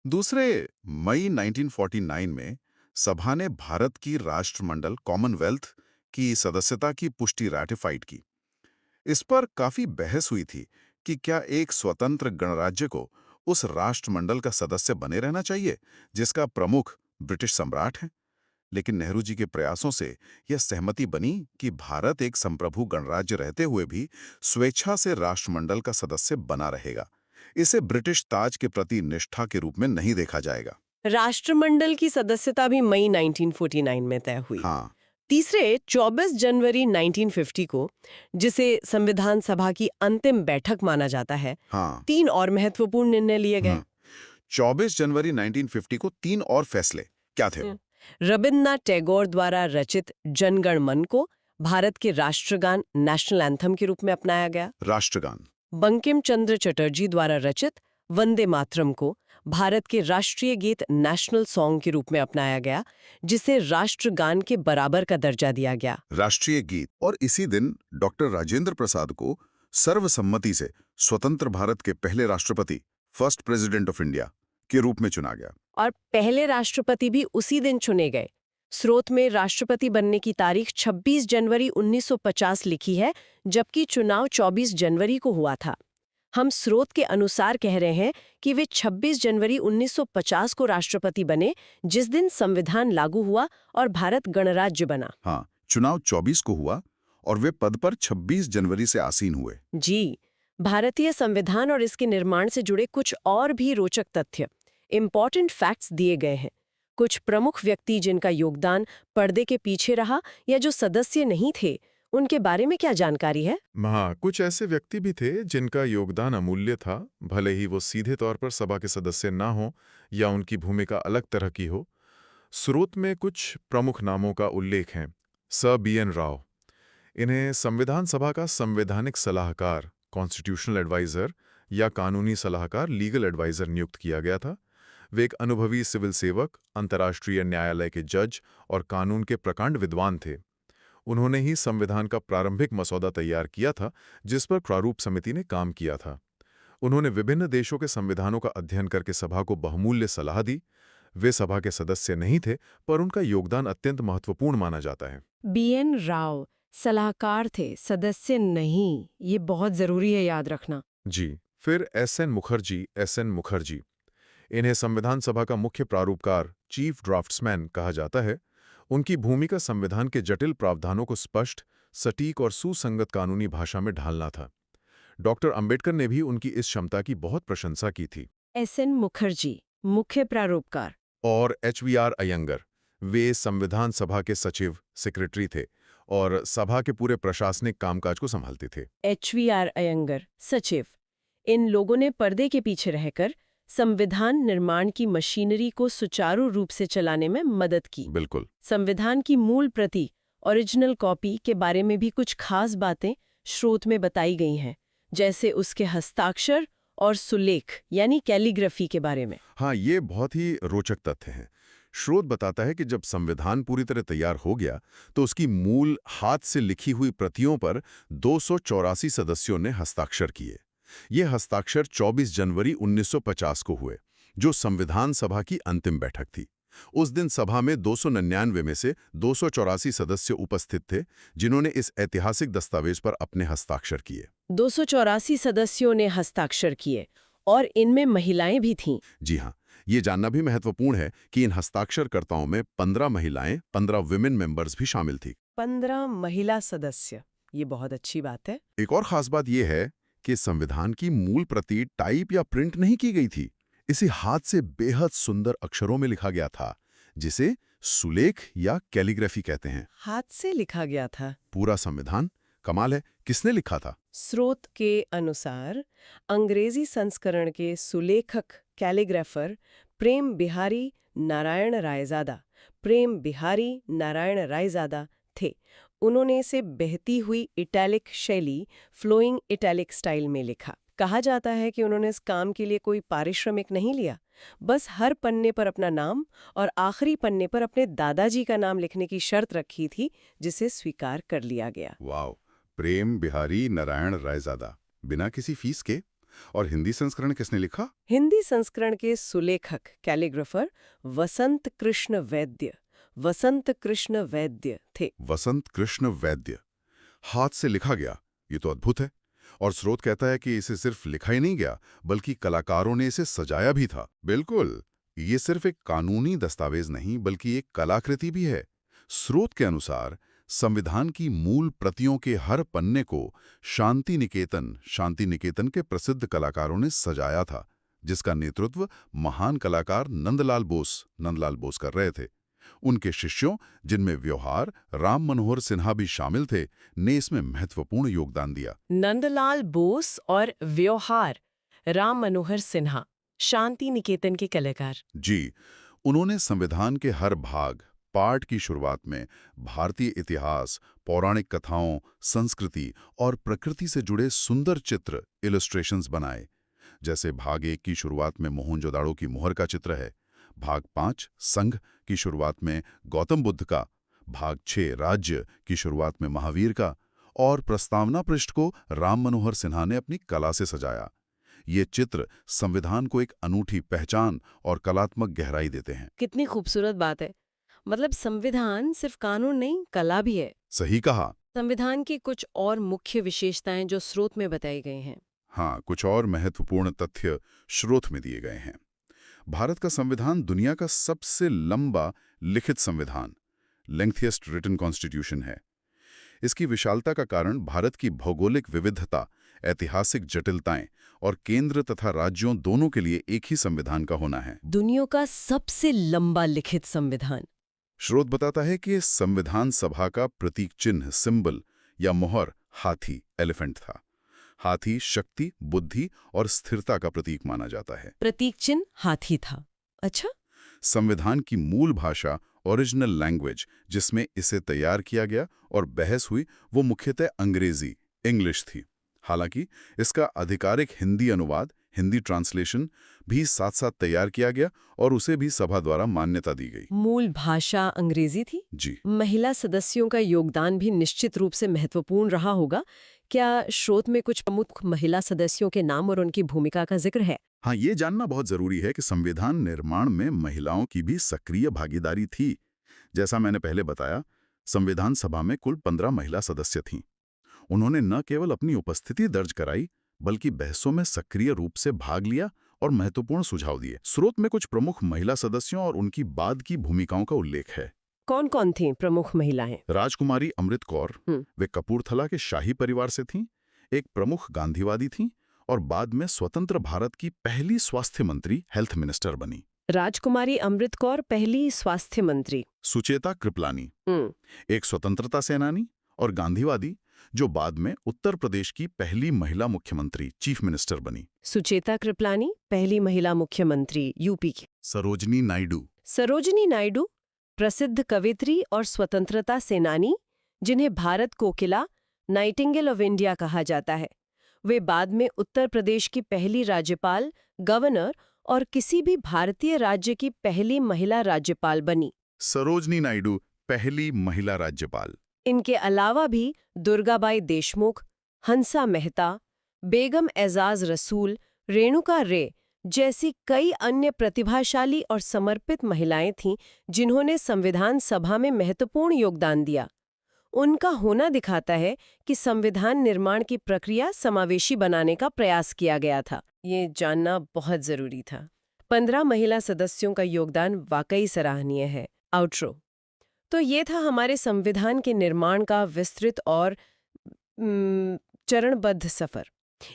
दूसरे मई 1949 में सभा ने भारत की राष्ट्रमंडल कॉमनवेल्थ की सदस्यता की पुष्टि रैटिफाइड की। इस पर काफी बहस हुई थी कि क्या एक स्वतंत्र गणराज्य को उस राष्ट्रमंडल का सदस्य बने रहना चाहिए जिसका प्रमुख ब्रिटिश सम्राट है। लेकिन नेहरू जी के प्रयासों से यह सहमति बनी कि भारत एक संप्रभु गणराज्य रहते हुए भी स्वेच्छा से राष्ट्रमंडल का सदस्य बना रहेगा। इसे ब्रिटिश ताज के प्रति निष्ठा के रूप में नहीं देखा जाएगा। राष्ट्रमंडल की सदस्यता भी मई 1949 में तय हुई। हाँ, तीसरे 24 जनवरी 1950 को, जिसे संविधान सभा की अंतिम बैठक माना जाता है, हाँ। 3 और महत्वपूर्ण निर्णय लिए गए। 24 जनवरी 1950 को 3 और फैसले क्या थे? रविन्द्रनाथ टैगोर द्वारा रचित जनगण मन को भारत के राष्ट्रगान, नेशनल एंथम के रूप में अपनाया गया। राष्ट्रगान। बंकिम चंद्र चटर्जी द्वारा रचित वंदे मातरम को भारत के राष्ट्रीय गीत, नेशनल सॉन्ग के रूप में अपनाया गया, जिसे राष्ट्रगान के बराबर का दर्जा दिया गया। राष्ट्रीय गीत। और इसी दिन डॉक्टर राजेंद्र प्रसाद को सर्वसम्मति से स्वतंत्र भारत के पहले राष्ट्रपति, फर्स्ट प्रेसिडेंट ऑफ इंडिया के रूप में चुना गया। और पहले राष्ट्रपति भी उसी दिन चुने गए। स्रोत में राष्ट्रपति बनने की तारीख 26 जनवरी 1950 लिखी है, जबकि चुनाव 24 जनवरी को हुआ था। हम स्रोत के अनुसार कह रहे हैं कि वे 26 जनवरी 1950 को राष्ट्रपति बने, जिस दिन संविधान लागू हुआ और भारत गणराज्य बना। हाँ, चुनाव 24 को हुआ और वे पद पर 26 जनवरी से आसीन हुए। जी, भारतीय संविधान और इसके निर्माण से जुड़े कुछ और भी रोचक तथ्य, इम्पॉर्टेंट फैक्ट्स दिए गए हैं। कुछ प्रमुख व्यक्ति जिनका योगदान पर्दे के पीछे रहा या जो सदस्य नहीं थे, उनके बारे में क्या जानकारी है? हाँ, कुछ ऐसे व्यक्ति भी थे जिनका योगदान अमूल्य था, भले ही वो सीधे तौर पर सभा के सदस्य ना हो या उनकी भूमिका अलग तरह की हो। स्रोत में कुछ प्रमुख नामों का उल्लेख है। Sir B.N. राव, इन्हें संविधान सभा का संवैधानिक सलाहकार, कॉन्स्टिट्यूशनल एडवाइजर या कानूनी सलाहकार, लीगल एडवाइजर नियुक्त किया गया था। वे एक अनुभवी सिविल सेवक, अंतर्राष्ट्रीय न्यायालय के जज और कानून के प्रकांड विद्वान थे। उन्होंने ही संविधान का प्रारंभिक मसौदा तैयार किया था, जिस पर प्रारूप समिति ने काम किया था। उन्होंने विभिन्न देशों के संविधानों का अध्ययन करके सभा को बहुमूल्य सलाह दी। वे सभा के सदस्य नहीं थे, पर उनका योगदान अत्यंत महत्वपूर्ण माना जाता है। B.N. राव सलाहकार थे, सदस्य नहीं। ये बहुत जरूरी है याद रखना। जी। फिर S.N. मुखर्जी, इन्हें संविधान सभा का मुख्य प्रारूपकार, चीफ ड्राफ्ट्समैन कहा जाता है। उनकी भूमिका संविधान के जटिल प्रावधानों को स्पष्ट, सटीक और सुसंगत कानूनी भाषा में ढालना था। डॉक्टर अंबेडकर ने भी उनकी इस क्षमता की बहुत प्रशंसा की थी। S.N. मुखर्जी, मुख्य प्रारूपकार। और H.V.R. अयंगर, वे संविधान सभा के सचिव, सेक्रेटरी थे और सभा के पूरे प्रशासनिक कामकाज को संभालते थे। H.V.R. अयंगर, सचिव। इन लोगों ने पर्दे के पीछे रहकर संविधान निर्माण की मशीनरी को सुचारू रूप से चलाने में मदद की। बिल्कुल। संविधान की मूल प्रति, ओरिजिनल कॉपी के बारे में भी कुछ खास बातें स्रोत में बताई गई हैं, जैसे उसके हस्ताक्षर और सुलेख यानी कैलीग्राफी के बारे में। हाँ, ये बहुत ही रोचक तथ्य है। स्रोत बताता है कि जब संविधान पूरी तरह तैयार हो गया तो उसकी मूल हाथ से लिखी हुई प्रतियों पर 284 सदस्यों ने हस्ताक्षर किए। ये हस्ताक्षर 24 जनवरी 1950 को हुए, जो संविधान सभा की अंतिम बैठक थी। उस दिन सभा में 299 में से 284 सदस्य उपस्थित थे, जिन्होंने इस ऐतिहासिक दस्तावेज पर अपने हस्ताक्षर किए। 284 सदस्यों ने हस्ताक्षर किए और इनमें महिलाएं भी थीं। जी हाँ, ये जानना भी महत्वपूर्ण है कि इन हस्ताक्षरकर्ताओं में 15 महिलाएं, 15 विमेन मेंबर्स भी शामिल थी। 15 महिला सदस्य, ये बहुत अच्छी बात है। एक और खास बात यह है कि संविधान की मूल प्रति टाइप या प्रिंट नहीं की गई थी। इसे हाथ से बेहद सुंदर अक्षरों में लिखा गया था, जिसे सुलेख या कैलीग्राफी कहते हैं। हाथ से लिखा गया था। पूरा संविधान। कमाल है, किसने लिखा था? स्रोत के अनुसार अंग्रेजी संस्करण के सुलेखक कैलीग्राफर प्रेम बिहारी नारायण रायजादा थे। उन्होंने इसे बहती हुई इटैलिक शैली, फ्लोइंग इटैलिक स्टाइल में लिखा। कहा जाता है कि उन्होंने इस काम के लिए कोई पारिश्रमिक नहीं लिया, बस हर पन्ने पर अपना नाम और आखिरी पन्ने पर अपने दादाजी का नाम लिखने की शर्त रखी थी, जिसे स्वीकार कर लिया गया। वाह, प्रेम बिहारी नारायण रायजादा, बिना किसी फीस के। और हिंदी संस्करण किसने लिखा? हिंदी संस्करण के सुलेखक कैलीग्राफर वसंत कृष्ण वैद्य थे। वसंत कृष्ण वैद्य। हाथ से लिखा गया, ये तो अद्भुत है। और स्रोत कहता है कि इसे सिर्फ लिखा ही नहीं गया, बल्कि कलाकारों ने इसे सजाया भी था। बिल्कुल, ये सिर्फ एक कानूनी दस्तावेज नहीं, बल्कि एक कलाकृति भी है। स्रोत के अनुसार संविधान की मूल प्रतियों के हर पन्ने को शांति निकेतन के प्रसिद्ध कलाकारों ने सजाया था, जिसका नेतृत्व महान कलाकार नंदलाल बोस कर रहे थे। उनके शिष्यों, जिनमें व्यवहार राम मनोहर सिन्हा भी शामिल थे, ने इसमें महत्वपूर्ण योगदान दिया। नंदलाल बोस और व्यवहार राम मनोहर सिन्हा, शांति निकेतन के कलाकार। जी, उन्होंने संविधान के हर भाग, पाठ की शुरुआत में भारतीय इतिहास, पौराणिक कथाओं, संस्कृति और प्रकृति से जुड़े सुंदर चित्र, इलस्ट्रेशंस बनाए। जैसे भाग 1 की शुरुआत में मोहनजोदाड़ो की मोहर का चित्र है, भाग 5 संघ की शुरुआत में गौतम बुद्ध का, भाग 6 राज्य की शुरुआत में महावीर का, और प्रस्तावना पृष्ठ को राम मनोहर सिन्हा ने अपनी कला से सजाया। ये चित्र संविधान को एक अनूठी पहचान और कलात्मक गहराई देते हैं। कितनी खूबसूरत बात है। मतलब संविधान सिर्फ कानून नहीं, कला भी है। सही कहा। संविधान की कुछ और मुख्य विशेषताएं जो स्रोत में बताई गई हैं। हाँ, कुछ और महत्वपूर्ण तथ्य स्रोत में दिए गए हैं। भारत का संविधान दुनिया का सबसे लंबा लिखित संविधान, लेंथिएस्ट रिटन कॉन्स्टिट्यूशन है। इसकी विशालता का कारण भारत की भौगोलिक विविधता, ऐतिहासिक जटिलताएं और केंद्र तथा राज्यों दोनों के लिए एक ही संविधान का होना है। दुनिया का सबसे लंबा लिखित संविधान। स्रोत बताता है कि इस संविधान सभा का प्रतीक चिन्ह सिंबल या मोहर हाथी एलिफेंट था। हाथी शक्ति, बुद्धि और स्थिरता का प्रतीक माना जाता है। प्रतीक चिन्ह हाथी था। अच्छा। संविधान की मूल भाषा ओरिजिनल लैंग्वेज जिसमें इसे तैयार किया गया और बहस हुई वो मुख्यतः अंग्रेजी इंग्लिश थी। हालांकि इसका आधिकारिक हिंदी अनुवाद हिंदी ट्रांसलेशन भी साथ साथ तैयार किया गया और उसे भी सभा द्वारा मान्यता दी गई। मूल भाषा अंग्रेजी थी। जी। महिला सदस्यों का योगदान भी निश्चित रूप से महत्वपूर्ण रहा होगा। क्या स्रोत में कुछ प्रमुख महिला सदस्यों के नाम और उनकी भूमिका का जिक्र है? हाँ, ये जानना बहुत जरूरी है कि संविधान निर्माण में महिलाओं की भी सक्रिय भागीदारी थी। जैसा मैंने पहले बताया, संविधान सभा में कुल 15 महिला सदस्य थीं। उन्होंने न केवल अपनी उपस्थिति दर्ज कराई बल्कि बहसों में सक्रिय रूप से भाग लिया और महत्वपूर्ण सुझाव दिए। स्रोत में कुछ प्रमुख महिला सदस्यों और उनकी बाद की भूमिकाओं का उल्लेख है। कौन कौन थीं प्रमुख महिलाएं? राजकुमारी अमृत कौर, वे कपूरथला के शाही परिवार से थीं, एक प्रमुख गांधीवादी थीं और बाद में स्वतंत्र भारत की पहली स्वास्थ्य मंत्री हेल्थ मिनिस्टर बनी। राजकुमारी अमृत कौर पहली स्वास्थ्य मंत्री। सुचेता कृपलानी, एक स्वतंत्रता सेनानी और गांधीवादी जो बाद में उत्तर प्रदेश की पहली महिला मुख्यमंत्री चीफ मिनिस्टर बनी। सुचेता कृपलानी पहली महिला मुख्यमंत्री यूपी की। सरोजनी नायडू, सरोजनी नायडू प्रसिद्ध कवित्री और स्वतंत्रता सेनानी जिन्हें भारत कोकिला नाइटिंगेल ऑफ इंडिया कहा जाता है। वे बाद में उत्तर प्रदेश की पहली राज्यपाल, गवर्नर और किसी भी भारतीय राज्य की पहली महिला राज्यपाल बनी। सरोजनी नायडू पहली महिला राज्यपाल। इनके अलावा भी दुर्गाबाई देशमुख, हंसा मेहता, बेगम एजाज रसूल, रेणुका रे जैसी कई अन्य प्रतिभाशाली और समर्पित महिलाएं थीं जिन्होंने संविधान सभा में महत्वपूर्ण योगदान दिया। उनका होना दिखाता है कि संविधान निर्माण की प्रक्रिया समावेशी बनाने का प्रयास किया गया था। ये जानना बहुत जरूरी था। 15 महिला सदस्यों का योगदान वाकई सराहनीय है। आउटरो। तो ये था हमारे संविधान के निर्माण का विस्तृत और चरणबद्ध सफर।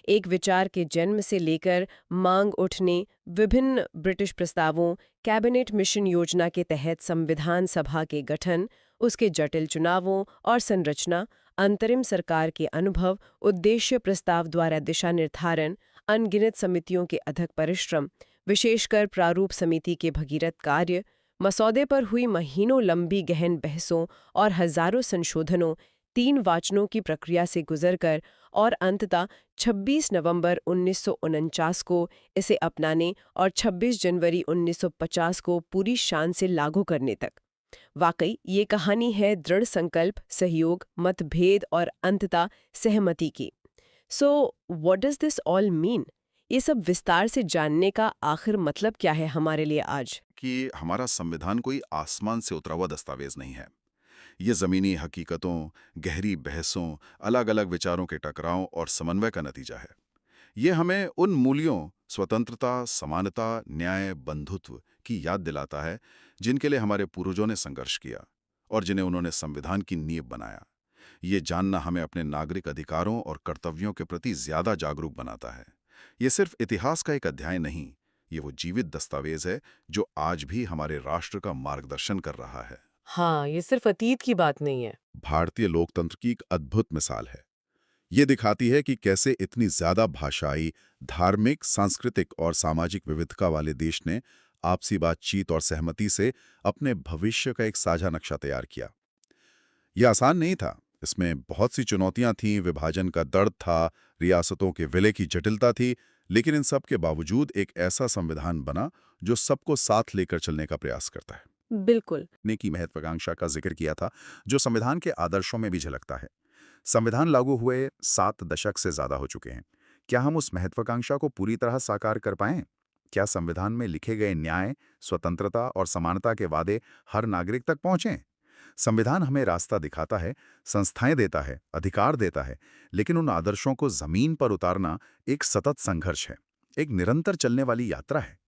एक विचार के जन्म से लेकर मांग उठने, विभिन्न ब्रिटिश प्रस्तावों, कैबिनेट मिशन योजना के तहत संविधान सभा के गठन, उसके जटिल चुनावों और संरचना, अंतरिम सरकार के अनुभव, उद्देश्य प्रस्ताव द्वारा दिशा निर्धारण, अनगिनत समितियों के अथक परिश्रम, विशेषकर प्रारूप समिति के भगीरथ कार्य, मसौदे पर हुई महीनों लंबी गहन बहसों और हजारों संशोधनों, 3 वाचनों की प्रक्रिया से गुजरकर और अंततः 26 नवंबर 1949 को इसे अपनाने और 26 जनवरी 1950 को पूरी शान से लागू करने तक। वाकई ये कहानी है दृढ़ संकल्प, सहयोग, मतभेद और अंततः सहमति की। So what does this all mean? ये सब विस्तार से जानने का आखिर मतलब क्या है हमारे लिए आज? कि हमारा संविधान कोई आसमान से उतरा हुआ दस्तावेज नहीं है। ये जमीनी हकीकतों, गहरी बहसों, अलग अलग विचारों के टकराव और समन्वय का नतीजा है। ये हमें उन मूल्यों स्वतंत्रता, समानता, न्याय, बंधुत्व की याद दिलाता है जिनके लिए हमारे पूर्वजों ने संघर्ष किया और जिन्हें उन्होंने संविधान की नींव बनाया। ये जानना हमें अपने नागरिक अधिकारों और कर्तव्यों के प्रति ज्यादा जागरूक बनाता है। ये सिर्फ इतिहास का एक अध्याय नहीं, ये वो जीवित दस्तावेज है जो आज भी हमारे राष्ट्र का मार्गदर्शन कर रहा है। हाँ, ये सिर्फ अतीत की बात नहीं है। भारतीय लोकतंत्र की एक अद्भुत मिसाल है। ये दिखाती है कि कैसे इतनी ज्यादा भाषाई, धार्मिक, सांस्कृतिक और सामाजिक विविधता वाले देश ने आपसी बातचीत और सहमति से अपने भविष्य का एक साझा नक्शा तैयार किया। यह आसान नहीं था, इसमें बहुत सी चुनौतियां थीं, विभाजन का दर्द था, रियासतों के विलय की जटिलता थी, लेकिन इन सब के बावजूद एक ऐसा संविधान बना जो सबको साथ लेकर चलने का प्रयास करता है। बिल्कुल। ने की महत्वाकांक्षा का जिक्र किया था जो संविधान के आदर्शों में भी झलकता है। संविधान लागू हुए 7 दशक से ज्यादा हो चुके हैं। क्या हम उस महत्वाकांक्षा को पूरी तरह साकार कर पाएं? क्या संविधान में लिखे गए न्याय, स्वतंत्रता और समानता के वादे हर नागरिक तक पहुंचें? संविधान हमें रास्ता दिखाता है, संस्थाएं देता है, अधिकार देता है, लेकिन उन आदर्शों को जमीन पर उतारना एक सतत संघर्ष है, एक निरंतर चलने वाली यात्रा है।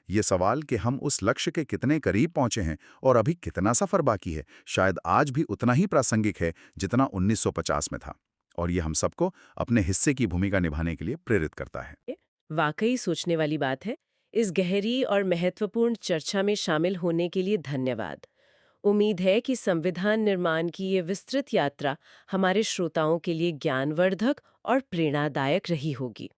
ये सवाल कि हम उस लक्ष्य के कितने करीब पहुंचे हैं और अभी कितना सफर बाकी है, शायद आज भी उतना ही प्रासंगिक है जितना 1950 में था। और ये हम सबको अपने हिस्से की भूमिका निभाने के लिए प्रेरित करता है। वाकई सोचने वाली बात है। इस गहरी और महत्वपूर्ण चर्चा में शामिल होने के लिए धन्यवाद। उम्मीद है कि संविधान निर्माण की ये विस्तृत यात्रा हमारे श्रोताओं के लिए ज्ञानवर्धक और प्रेरणादायक रही होगी।